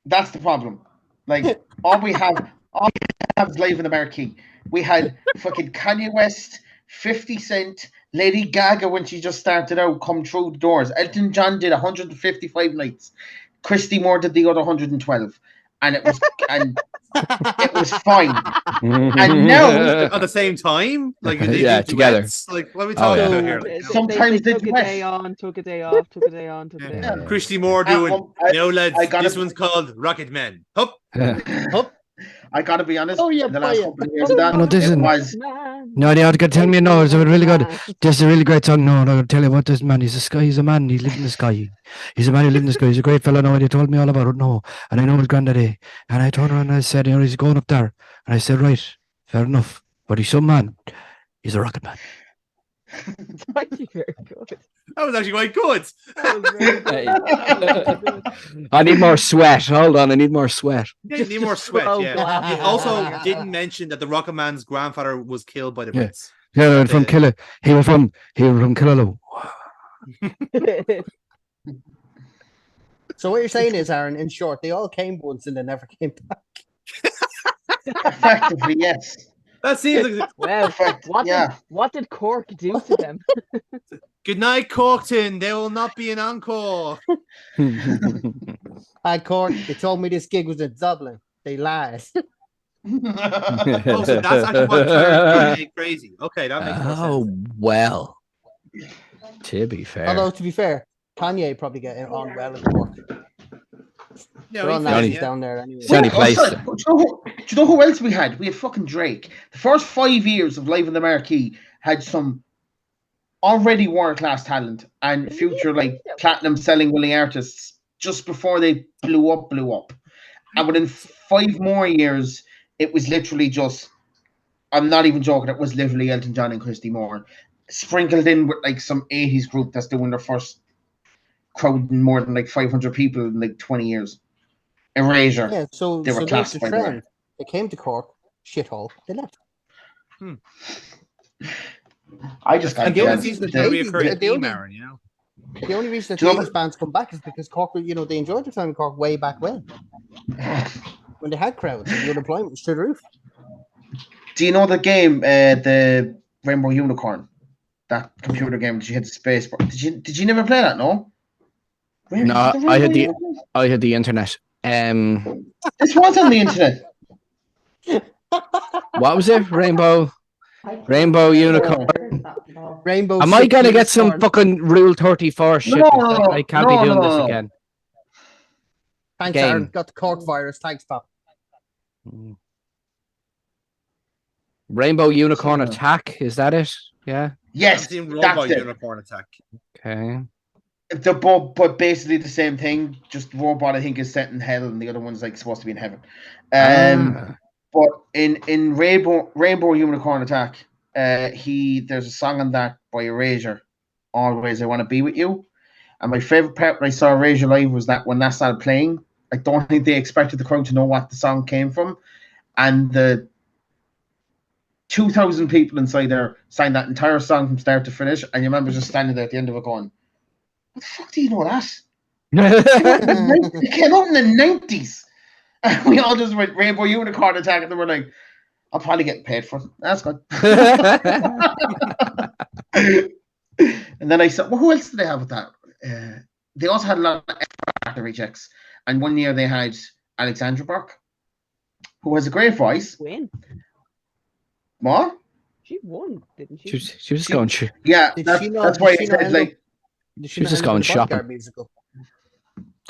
Speaker 3: That's the problem. Like all we have is live in the marquee. We had fucking Kanye West, 50 Cent, Lady Gaga when she just started out come through the doors. Elton John did 155 nights. Christy Moore did the other 112, and it was fine. And now
Speaker 2: at the same time, like
Speaker 5: together.
Speaker 2: Like what are we talking about here?
Speaker 3: Like, sometimes
Speaker 4: they took a day on, took a day off, took a day on, took a day off.
Speaker 2: Christy Moore doing, lads, this one's called Rocket Men. Hup.
Speaker 3: Hup. I gotta be honest.
Speaker 1: Oh, yeah,
Speaker 3: in the last couple of years,
Speaker 5: no, they got to tell me no. It's really good. This is a really great song. No, I'll tell you what, this man, he's a man. He lives in the sky. He's a man who lives in the sky. He's a great fellow. No, and he told me all about it. No, and I know his granddaddy. And I turned around and I said, he's going up there. And I said, right, fair enough. But he's some man. He's a rocket man.
Speaker 4: Thank you, very good.
Speaker 2: That was actually quite good.
Speaker 5: I need more sweat. Hold on, I need more sweat.
Speaker 2: Yeah, you need more sweat. Yeah. You also didn't mention that the Rocket Man's grandfather was killed by the Brits.
Speaker 5: Yeah, from Killer. He was from Killaloe.
Speaker 1: So what you're saying is, Aaron, in short, they all came once and they never came back.
Speaker 3: Effectively, yes.
Speaker 2: That seems like
Speaker 4: well. What did Cork do to them?
Speaker 2: Good night, Corkton. There will not be an encore.
Speaker 1: Hi, Cork. They told me this gig was in Dublin. They lied.
Speaker 2: So that's actually what turned it crazy. Okay, that makes more sense.
Speaker 5: Oh well. To be fair.
Speaker 1: Although to be fair, Kanye probably get on well in Cork.
Speaker 2: Yeah,
Speaker 1: he's down there anyway.
Speaker 5: It's the only place.
Speaker 3: Do you know who else we had? We had fucking Drake. The first 5 years of Live in the Marquee had some already world-class talent and future like platinum selling willing artists just before they blew up. And within 5 more years, it was literally just, I'm not even joking, it was literally Elton John and Christy Moore sprinkled in with like some 80s group that's doing their first crowding more than like 500 people in like 20 years. Erasure.
Speaker 1: Yeah, so
Speaker 3: they were
Speaker 1: that's the trend. They came to Cork, shithole, they left.
Speaker 3: I just can't
Speaker 2: the only reason
Speaker 1: that these bands come back is because Cork, they enjoyed their time in Cork way back when they had crowds and the unemployment was through the roof.
Speaker 3: Do you know the game, the Rainbow Unicorn? That computer game that you hit the space bar. Did you never play that? No.
Speaker 5: No, I had the internet.
Speaker 3: This was on the internet.
Speaker 5: What was it? Rainbow Unicorn.
Speaker 1: Rainbow.
Speaker 5: Am I gonna get some fucking Rule 34 shit?
Speaker 3: No,
Speaker 5: I can't be doing this again.
Speaker 1: Thanks, Aaron. Got the Cork virus. Thanks, Pop.
Speaker 5: Rainbow Unicorn Attack. Is that it? Yeah.
Speaker 3: Yes.
Speaker 2: Robot Unicorn Attack.
Speaker 5: Okay.
Speaker 3: They're both, but basically the same thing. Just the robot, I think, is set in hell, and the other one's like supposed to be in heaven. But in Rainbow Unicorn Attack, there's a song on that by Erasure, Always I Want to Be With You. And my favorite part when I saw Erasure live was that when that started playing, I don't think they expected the crowd to know what the song came from, and the 2,000 people inside there sang that entire song from start to finish, and you remember just standing there at the end of it going, "What the fuck do you know that?" It came out in the 90s. And we all just went Rainbow Unicorn Attack, and they were like, "I'll probably get paid for it. That's good." And then I said, "Well, who else did they have with that?" They also had a lot of actor rejects, and one year they had Alexandra Burke, who has a great voice.
Speaker 4: Win.
Speaker 3: What?
Speaker 4: She won, didn't she?
Speaker 5: She was going.
Speaker 3: Yeah, that's why I said like.
Speaker 5: She was just going shopping.
Speaker 1: Musical.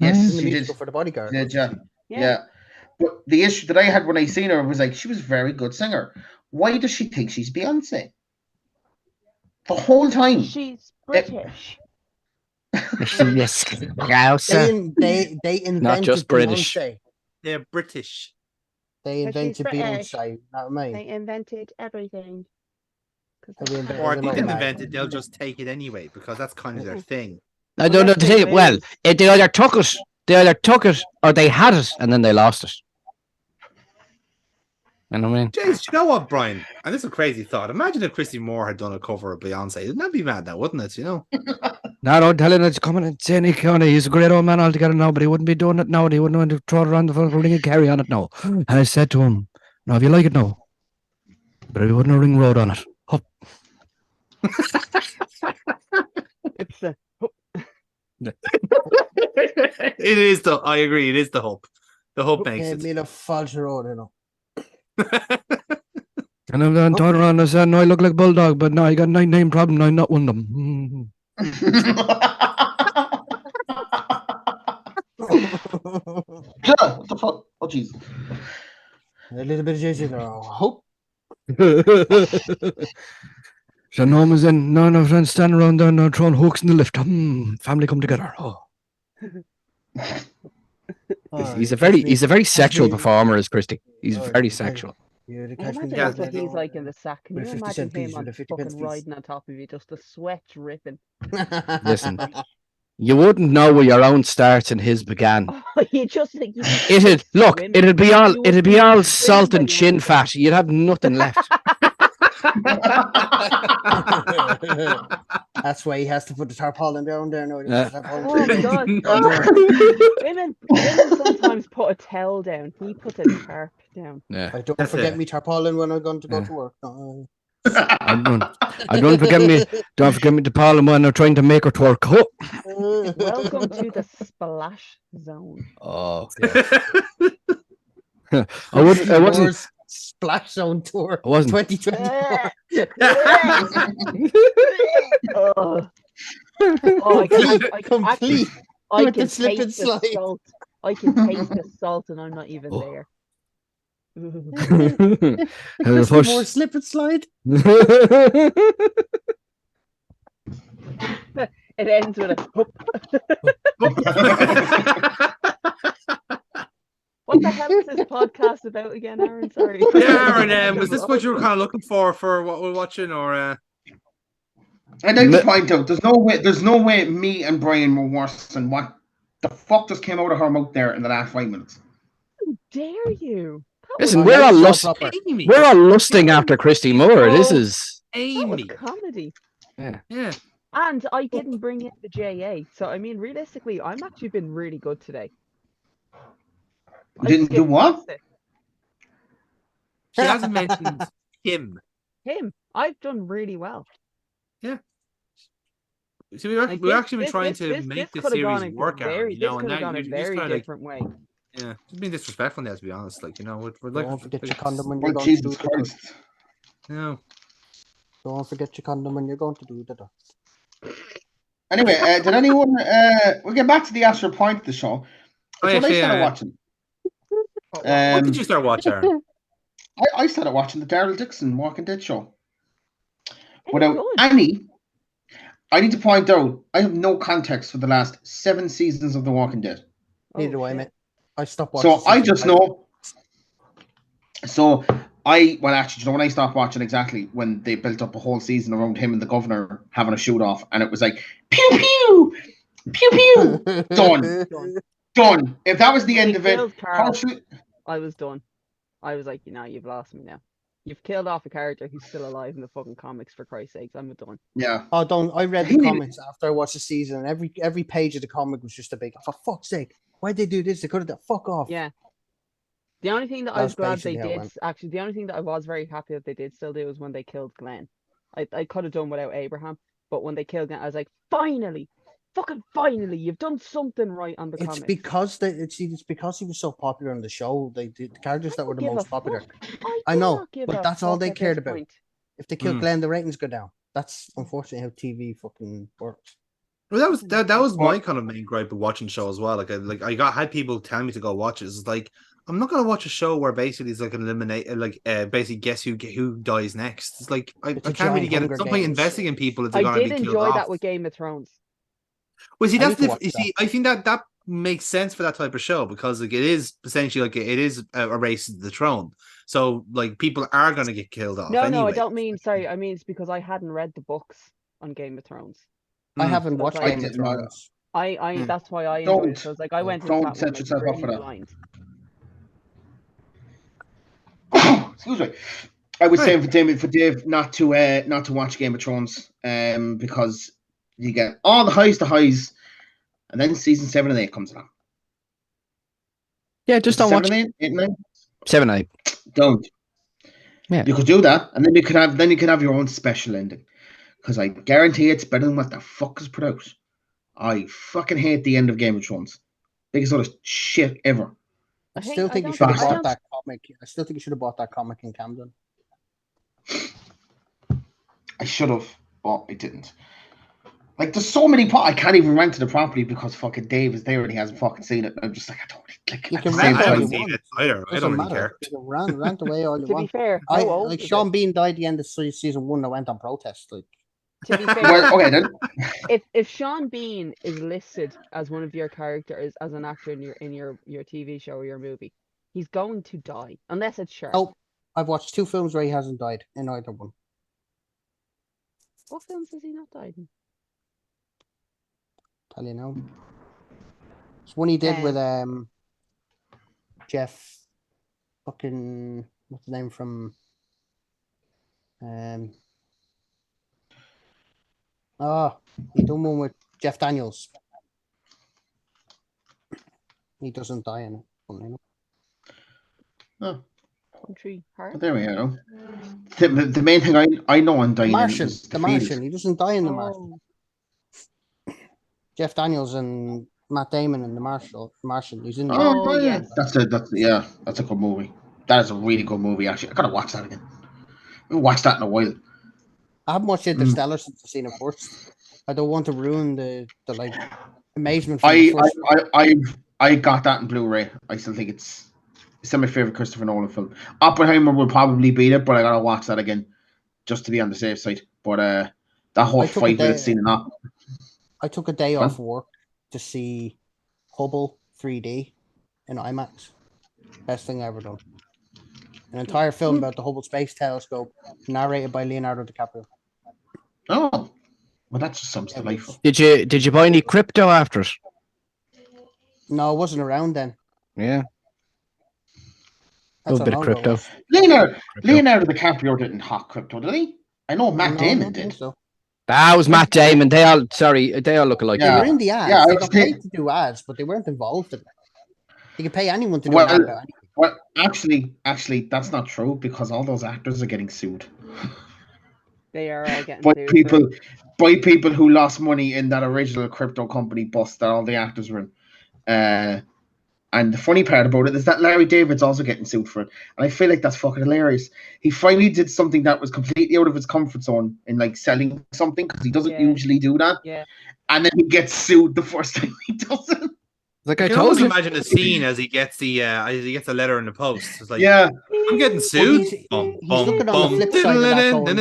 Speaker 3: Yes, she did.
Speaker 1: For the Bodyguard.
Speaker 3: Yeah. But the issue that I had when I seen her was like, she was a very good singer. Why does she think she's Beyonce? The whole time.
Speaker 4: She's British.
Speaker 5: Yes.
Speaker 1: They invented
Speaker 5: not just British.
Speaker 1: Beyonce.
Speaker 2: They're British.
Speaker 1: They invented Beyonce, not me.
Speaker 4: They invented everything.
Speaker 2: Or if they didn't invent it, they'll just take it anyway because that's kind of their thing.
Speaker 5: I don't know. Well, they either took it, or they had it, and then they lost it. You know what I mean?
Speaker 2: James, you know what, Brian? And this is a crazy thought. Imagine if Christy Moore had done a cover of Beyonce. That'd be mad now, wouldn't it? You know?
Speaker 5: No, don't tell him it's coming and saying he's a great old man altogether now, but he wouldn't be doing it now. He wouldn't want to throw it around the front ring and carry on it now. And I said to him, "No, if you like it now, but he wouldn't ring road on it." Hup.
Speaker 4: It's the
Speaker 2: It is the. I agree. It is the hope. The hope makes it.
Speaker 1: Made a false road, you know.
Speaker 5: And I'm then turned around and said, "No, I look like Bulldog, but no, I got 9 name problem. I'm not one of them."
Speaker 3: Yeah, what the fuck? Oh, jeez.
Speaker 1: A little bit of Jay-Z there. Hope.
Speaker 5: So Norman's in, no friends standing around there now throwing hooks in the lift. Family come together. Oh. He's a very sexual performer, is Christy. He's very sexual.
Speaker 4: Imagine that's what he's like in the sack. Can you imagine him on fucking riding on top of you, just the sweat dripping?
Speaker 5: Listen, you wouldn't know where your own starts and his began.
Speaker 4: You just think
Speaker 5: it'd be all salt and chin fat. You'd have nothing left.
Speaker 1: That's why he has to put the tarpaulin down there now.
Speaker 4: Oh my god! Women sometimes put a towel down. He puts a tarp down.
Speaker 5: Yeah.
Speaker 1: I don't forget me tarpaulin when I'm going to go to work.
Speaker 5: Don't forget me tarpaulin when I'm trying to make her twerk. Oh.
Speaker 4: Welcome to the splash zone.
Speaker 5: Oh. Yeah. I wasn't.
Speaker 1: Splash Zone Tour.
Speaker 5: I wasn't.
Speaker 1: 2024.
Speaker 4: I can taste the salt. I can taste the salt, and I'm not even there.
Speaker 1: More slip and slide.
Speaker 4: It ends with a hoop. What the hell is this podcast about again, Aaron? Sorry.
Speaker 2: Yeah, Aaron, was this what you were kind of looking for what we're watching, or?
Speaker 3: I'd like to point out, there's no way me and Brian were worse than what the fuck just came out of her mouth there in the last 5 minutes.
Speaker 4: How dare you?
Speaker 5: Listen, we're all lusting after Christy Moore. This is
Speaker 2: Amy.
Speaker 4: Comedy.
Speaker 2: Yeah.
Speaker 4: And I didn't bring in the JA, so I mean, realistically, I'm actually been really good today.
Speaker 3: You didn't do what?
Speaker 2: She hasn't mentioned him.
Speaker 4: I've done really well.
Speaker 2: Yeah. So we've actually been trying to make this series work out, you know, and now you're just kind of
Speaker 4: different way.
Speaker 2: Yeah, just being disrespectful now, to be honest. Like, you know, we're like,
Speaker 1: don't forget your condom when you're going to do the dirt.
Speaker 2: No.
Speaker 1: Don't forget your condom when you're going to do the dirt.
Speaker 3: Anyway, did anyone? We'll get back to the actual point of the show. I started watching.
Speaker 2: What did you start watching?
Speaker 3: I started watching the Daryl Dixon Walking Dead show. Without any, I need to point out, I have no context for the last 7 seasons of The Walking Dead.
Speaker 1: Neither do I, mate. I stopped watching.
Speaker 3: So I just know. So well, actually, you know when I stopped watching exactly when they built up a whole season around him and the governor having a shoot off, and it was like pew pew, pew pew, done. If that was the end of it,
Speaker 4: I was done. I was like, you've lost me now. You've killed off a character who's still alive in the fucking comics, for Christ's sakes. I'm done.
Speaker 3: Yeah.
Speaker 1: Oh, don't. I read the comics after I watched the season. And every page of the comic was just a big, for fuck's sake, why'd they do this? They could have done, fuck off.
Speaker 4: Yeah. The only thing that I was glad they did, actually, the only thing that I was very happy that they did still do was when they killed Glenn. I could have done without Abraham, but when they killed Glenn, I was like, finally, fucking finally, you've done something right on the comics.
Speaker 1: It's because he was so popular on the show. The characters that were the most popular.
Speaker 4: I
Speaker 1: know, but that's all they cared about.
Speaker 4: Point.
Speaker 1: If they kill Glenn, the ratings go down. That's unfortunately how TV fucking works.
Speaker 7: Well, that was my kind of main gripe of watching the show as well. I had people telling me to go watch it. It's like, I'm not gonna watch a show where basically it's like an eliminate, basically guess who dies next. It's like I can't really get it. It's not like investing in people if they're gonna be killed off. I did enjoy
Speaker 4: that with Game of Thrones.
Speaker 7: Well, see, I think that makes sense for that type of show because like it is essentially like it is a race to the throne. So like people are gonna get killed off.
Speaker 4: No,
Speaker 7: anyway.
Speaker 4: I don't mean. Sorry, I mean it's because I hadn't read the books on Game of Thrones.
Speaker 1: I haven't watched Game of Thrones.
Speaker 4: That's why I enjoyed it. So it's like I went.
Speaker 3: Don't set yourself up for that.
Speaker 4: Blind.
Speaker 3: Excuse me. I was saying for Dave not to watch Game of Thrones, because you get all the highs, and then season 7 and 8 comes along.
Speaker 5: Yeah, just don't watch
Speaker 3: 7, 8, 9?
Speaker 5: 7, 8.
Speaker 3: Don't.
Speaker 5: Yeah.
Speaker 3: You could do that, and then you could have your own special ending. Because I guarantee it's better than what the fuck is put out. I fucking hate the end of Game of Thrones. Biggest sort of shit ever.
Speaker 1: I still think you should have bought that comic. I still think you should have bought that comic in Camden.
Speaker 3: I should have, but I didn't. Like, there's so many I can't even rent to the property because fucking Dave is there and he hasn't fucking seen it. I'm just like, I don't like.
Speaker 1: You can rent
Speaker 7: I haven't seen it either. I don't really care.
Speaker 1: You can rent away all you want.
Speaker 4: To be fair,
Speaker 1: like Sean Bean died at the end of season 1. I went on protest. Like,
Speaker 4: to be fair,
Speaker 3: well, okay then.
Speaker 4: If Sean Bean is listed as one of your characters as an actor in your TV show or your movie, he's going to die unless it's Shark.
Speaker 1: Oh, I've watched 2 films where he hasn't died in either one.
Speaker 4: What films has he not died in?
Speaker 1: Tell you now. It's one he did with Jeff. Fucking what's the name from? He done one with Jeff Daniels. He doesn't die in it.
Speaker 3: Oh.
Speaker 4: Country Heart.
Speaker 3: There we go. The main thing I know on dying
Speaker 1: Martian.
Speaker 3: is
Speaker 1: The Martian. He doesn't die in the Martian. Jeff Daniels and Matt Damon in the Martian. He's in.
Speaker 4: Yes.
Speaker 3: That's a good movie. That is a really good movie. Actually, I gotta watch that again. I haven't watched that in a while.
Speaker 1: I haven't watched Interstellar since I've seen it first. I don't want to ruin the like amazement.
Speaker 3: I got that in Blu-ray. I still think it's still my favorite Christopher Nolan film. Oppenheimer will probably beat it, but I gotta watch that again just to be on the safe side. But that whole 5 minute scene and that.
Speaker 1: I took a day off work to see Hubble 3D in IMAX. Best thing I ever done. An entire film about the Hubble Space Telescope, narrated by Leonardo DiCaprio.
Speaker 3: Oh, well, that just sounds delightful.
Speaker 5: Did you buy any crypto after it?
Speaker 1: No, it wasn't around then.
Speaker 5: Yeah. A little bit of crypto.
Speaker 3: Leonardo DiCaprio didn't hawk crypto, did he? I know Matt Damon did.
Speaker 1: So.
Speaker 5: That was Matt Damon. They all look alike.
Speaker 1: They were in the ads. They got paid to do ads, but they weren't involved in it. You can pay anyone to do an ad about anything.
Speaker 3: Well, actually, that's not true because all those actors are getting sued.
Speaker 4: They are all getting sued.
Speaker 3: By people who lost money in that original crypto company bust that all the actors were in. And the funny part about it is that Larry David's also getting sued for it. And I feel like that's fucking hilarious. He finally did something that was completely out of his comfort zone in like selling something because he doesn't usually do that.
Speaker 4: Yeah.
Speaker 3: And then he gets sued the first time he does it.
Speaker 5: Like
Speaker 7: I told you. Imagine a scene as he gets the letter in the post. It's like,
Speaker 3: yeah,
Speaker 7: I'm getting sued.
Speaker 1: He's looking on the flip side of that going,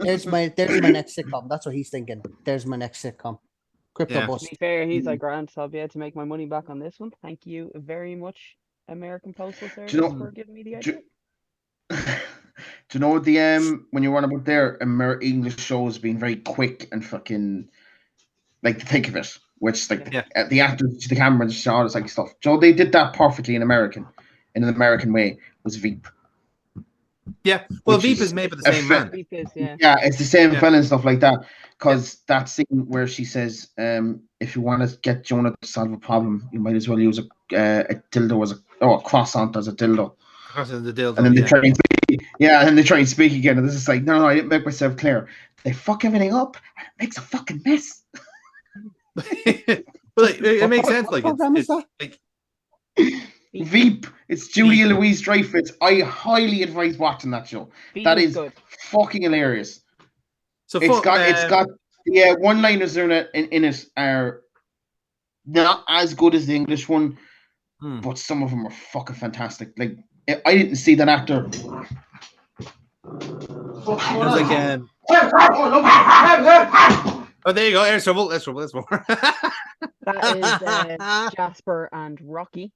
Speaker 1: there's my next sitcom. That's what he's thinking. There's my next sitcom. Crypto bust.
Speaker 4: To be fair, he's like, Grant, I'll be able to make my money back on this one. Thank you very much, American Postal Service, for giving me the idea.
Speaker 3: Do you know the when you run about there, English shows being very quick and fucking like to think of it, which like the actors, the cameras, all this like stuff. So they did that perfectly in an American way was Veep.
Speaker 7: Yeah, well,
Speaker 3: Which
Speaker 7: Veep
Speaker 3: is
Speaker 7: is made by the same
Speaker 3: a
Speaker 7: man.
Speaker 4: Beef is, yeah.
Speaker 3: Yeah, it's the same
Speaker 7: Yeah.
Speaker 3: fella and stuff like that. Because that scene where she says, if you want to get Jonah to solve a problem, you might as well use a dildo as a croissant as a dildo.
Speaker 7: Crossing the dildo,
Speaker 3: And then they
Speaker 7: yeah.
Speaker 3: try and speak, and then they try and speak again. And this is like, no, I didn't make myself clear. They fuck everything up and it makes a fucking mess.
Speaker 7: Well, it makes sense. Like,
Speaker 1: program is that?
Speaker 7: like
Speaker 3: Veep. It's Julia
Speaker 7: Veep.
Speaker 3: Louise Dreyfus. I highly advise watching that show.
Speaker 4: Beef
Speaker 3: That is
Speaker 4: good.
Speaker 3: fucking hilarious.
Speaker 7: so.
Speaker 3: It's got one-liners in it are not as good as the English one, but some of them are fucking fantastic. Like I didn't see that actor.
Speaker 7: Oh, there you go. Air trouble. That's trouble. That's more.
Speaker 4: That is Jasper and Rocky.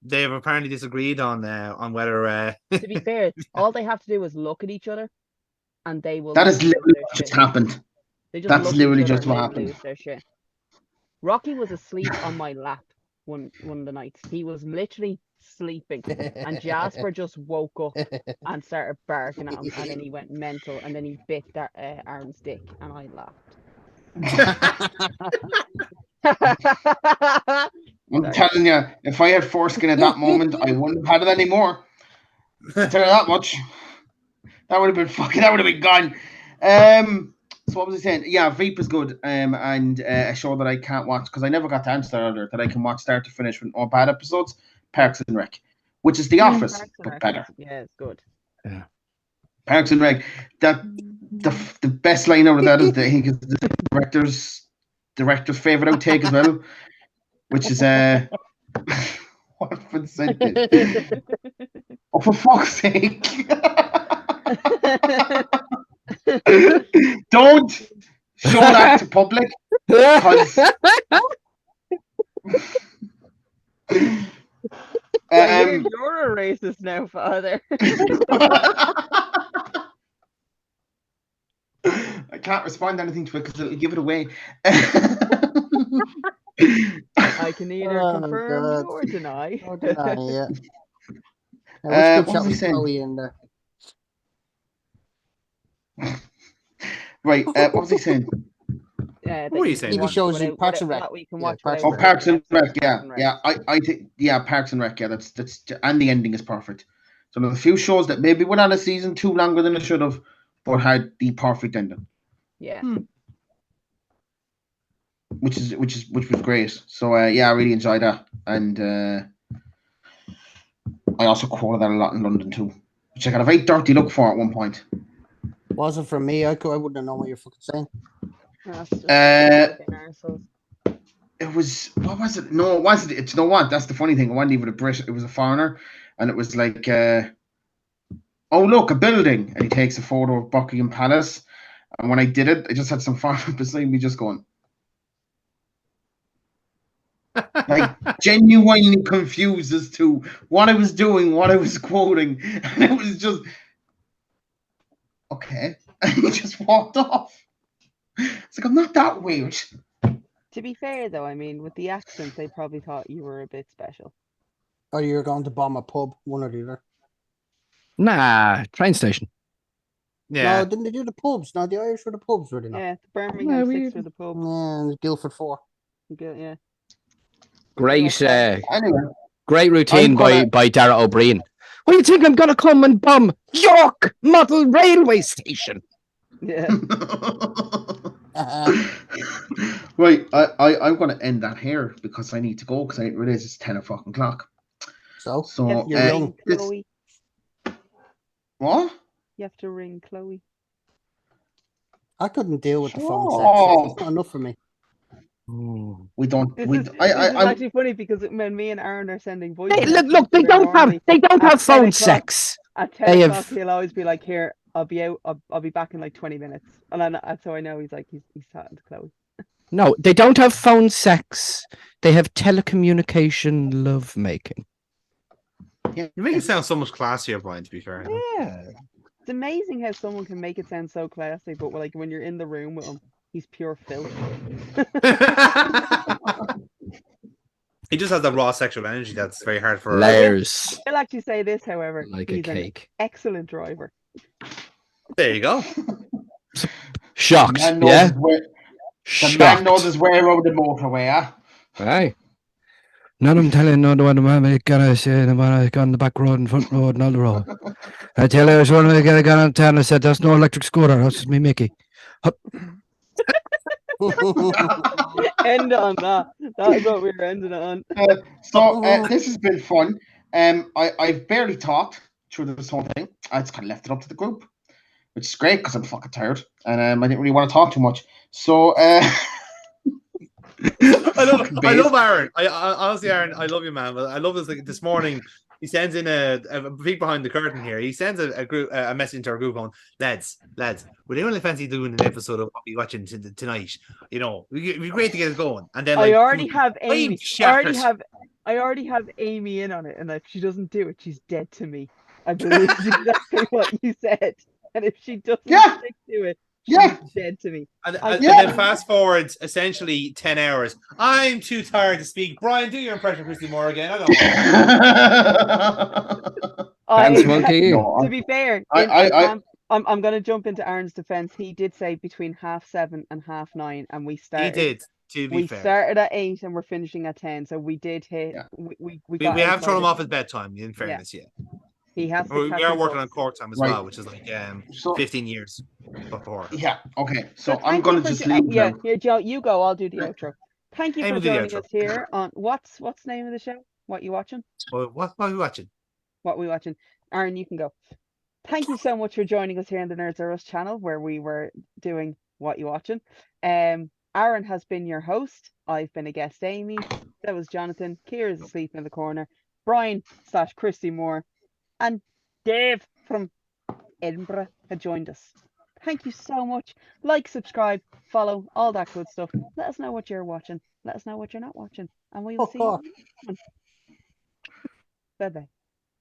Speaker 7: They have apparently disagreed on whether.
Speaker 4: To be fair, all they have to do is look at each other, and they will.
Speaker 3: That is
Speaker 4: lose
Speaker 3: literally
Speaker 4: their
Speaker 3: what
Speaker 4: shit.
Speaker 3: just happened.
Speaker 4: They just
Speaker 3: That's
Speaker 4: look at
Speaker 3: literally
Speaker 4: each other
Speaker 3: just what
Speaker 4: and they
Speaker 3: happened.
Speaker 4: lose their shit. Rocky was asleep on my lap one of the nights. He was literally sleeping, and Jasper just woke up and started barking at him, and then he went mental, and then he bit that Aaron's dick, and I laughed.
Speaker 3: I'm telling you, if I had foreskin at that moment, I wouldn't have had it anymore. I'll tell you that much. That would have been gone. So what was I saying? Yeah, Veep is good. And a show that I can't watch because I never got to answer earlier that I can watch start to finish with no bad episodes. Parks and Rec, which is The Office, but better.
Speaker 4: Yeah, it's good.
Speaker 5: Yeah.
Speaker 3: Parks and Rec. That the best line out of that is the director's favorite outtake as well, which is what Vincent did. Oh, for fuck's sake! Don't show that to public because
Speaker 4: You're a racist now, Father.
Speaker 3: I can't respond to anything to it because it'll give it away.
Speaker 4: I can either confirm or deny.
Speaker 1: Or deny, yeah.
Speaker 3: What was he saying?
Speaker 1: Chloe in there.
Speaker 3: Right, what was he saying?
Speaker 7: What were you saying?
Speaker 1: TV shows in Parks and Rec.
Speaker 4: We can
Speaker 1: Yeah,
Speaker 4: watch
Speaker 1: Parks
Speaker 3: Oh,
Speaker 1: and
Speaker 3: Parks and Rec, yeah. I think Parks and Rec, yeah, that's and the ending is perfect. So there's a few shows that maybe went on a season 2 longer than it should have, but had the perfect ending.
Speaker 4: Yeah.
Speaker 3: Which was great. So I really enjoyed that, and I also quoted that a lot in London too, which I got a very dirty look for at one point.
Speaker 1: Wasn't from me. I wouldn't have known what you're fucking saying.
Speaker 3: It was what was it? No, it wasn't. It's you know what? That's the funny thing. It wasn't even a Brit. It was a foreigner, and it was like, oh look, a building, and he takes a photo of Buckingham Palace. And when I did it, I just had some foreigner beside me just going, like genuinely confused as to what I was doing, what I was quoting, and it was just okay. And he just walked off. It's like I'm not that weird.
Speaker 4: To be fair, though, I mean, with the accent, they probably thought you were a bit special.
Speaker 1: Or you're going to bomb a pub, one or the other.
Speaker 5: Nah, train station.
Speaker 7: Yeah.
Speaker 1: No, didn't they do the pubs? No, the Irish were the pubs, were they not?
Speaker 4: Yeah, the Birmingham
Speaker 5: Yeah,
Speaker 4: 6 were the pub.
Speaker 1: And the Guildford 4.
Speaker 4: Yeah.
Speaker 5: Great,
Speaker 3: Anyway,
Speaker 5: great routine by Dara O'Brien. What do you think I'm gonna come and bomb York Model Railway Station?
Speaker 4: Yeah.
Speaker 3: Right, I'm going to end that here because I need to go because I didn't realize it's 10 o'clock.
Speaker 1: So
Speaker 3: You
Speaker 1: you're young.
Speaker 4: Chloe.
Speaker 3: What?
Speaker 4: You have to ring Chloe.
Speaker 1: I couldn't deal with the phone
Speaker 3: Oh.
Speaker 1: sex. It's not enough for me.
Speaker 3: We don't.
Speaker 4: This
Speaker 3: We.
Speaker 4: is
Speaker 3: I'm
Speaker 4: actually funny because when me and Aaron are sending voice,
Speaker 5: Hey, look, they don't have phone sex.
Speaker 4: At 10
Speaker 5: They
Speaker 4: o'clock,
Speaker 5: have-
Speaker 4: he'll always be like, "Here, I'll be out. I'll be back in like 20 minutes." And then so I know he's talking to Chloe.
Speaker 5: No, they don't have phone sex. They have telecommunication love making.
Speaker 7: You make it sound so much classier, Brian, to be fair.
Speaker 4: Yeah, it's amazing how someone can make it sound so classy, but like when you're in the room with him, he's pure filth.
Speaker 7: He just has that raw sexual energy that's very hard for.
Speaker 5: Layers.
Speaker 4: I'll actually say this, however,
Speaker 5: Like
Speaker 4: he's
Speaker 5: a cake.
Speaker 4: an excellent driver.
Speaker 7: There you go.
Speaker 5: Shocked.
Speaker 3: Man knows
Speaker 5: Yeah.
Speaker 3: his way- The man
Speaker 5: Shocked.
Speaker 3: knows his way around the motorway, huh?
Speaker 5: Aye. None of them telling no the one man gonna say the one on the back road and front road and all the road. I tell you, I was one of the got on town and said there's no electric scooter, that's just me Mickey.
Speaker 4: End on that. That is what we were ending it on.
Speaker 3: So this has been fun. I've barely talked through this whole thing. I just kind of left it up to the group, which is great because I'm fucking tired and I didn't really want to talk too much. So
Speaker 7: I love Aaron. I honestly, Aaron, I love you, man. But I love this. Like this morning, he sends in a peek behind the curtain here. He sends a message into our group on lads. Would anyone fancy doing an episode of what we watching tonight? You know, it'd be great to get it going. And then
Speaker 4: I already have Amy.
Speaker 7: shattered.
Speaker 4: I already have Amy in on it, and if she doesn't do it, she's dead to me. I believe exactly what you said, and if she doesn't stick to it, she's dead to me.
Speaker 7: And then fast forward essentially 10 hours. I'm too tired to speak. Brian, do your impression of Christy Moore again. I don't want
Speaker 4: To be fair, I'm going to jump into Aaron's defense. He did say between 7:30 and 9:30, and we started.
Speaker 7: He did. To be
Speaker 4: we
Speaker 7: fair,
Speaker 4: started at 8 and we're finishing at 10, so we did hit.
Speaker 3: Yeah.
Speaker 4: We
Speaker 7: have thrown him off his bedtime. In fairness,
Speaker 4: he has.
Speaker 7: We are working on court time as well, which is like 15 years before.
Speaker 3: Yeah. Okay. So I'm going to just leave.
Speaker 4: Yeah. Here, Joe, you go. I'll do the outro. Thank you for joining
Speaker 3: us
Speaker 4: here on what's the name of the show? What you watching?
Speaker 7: What are we watching?
Speaker 4: What we watching? Aaron, you can go. Thank you so much for joining us here on the Nerds Are Us channel, where we were doing What You Watching. Aaron has been your host. I've been a guest, Amy. That was Jonathan. Kira's asleep in the corner. Brian / Christy Moore. And Dave from Edinburgh had joined us. Thank you so much. Like, subscribe, follow, all that good stuff. Let us know what you're watching. Let us know what you're not watching. And we will see you. Bye-bye.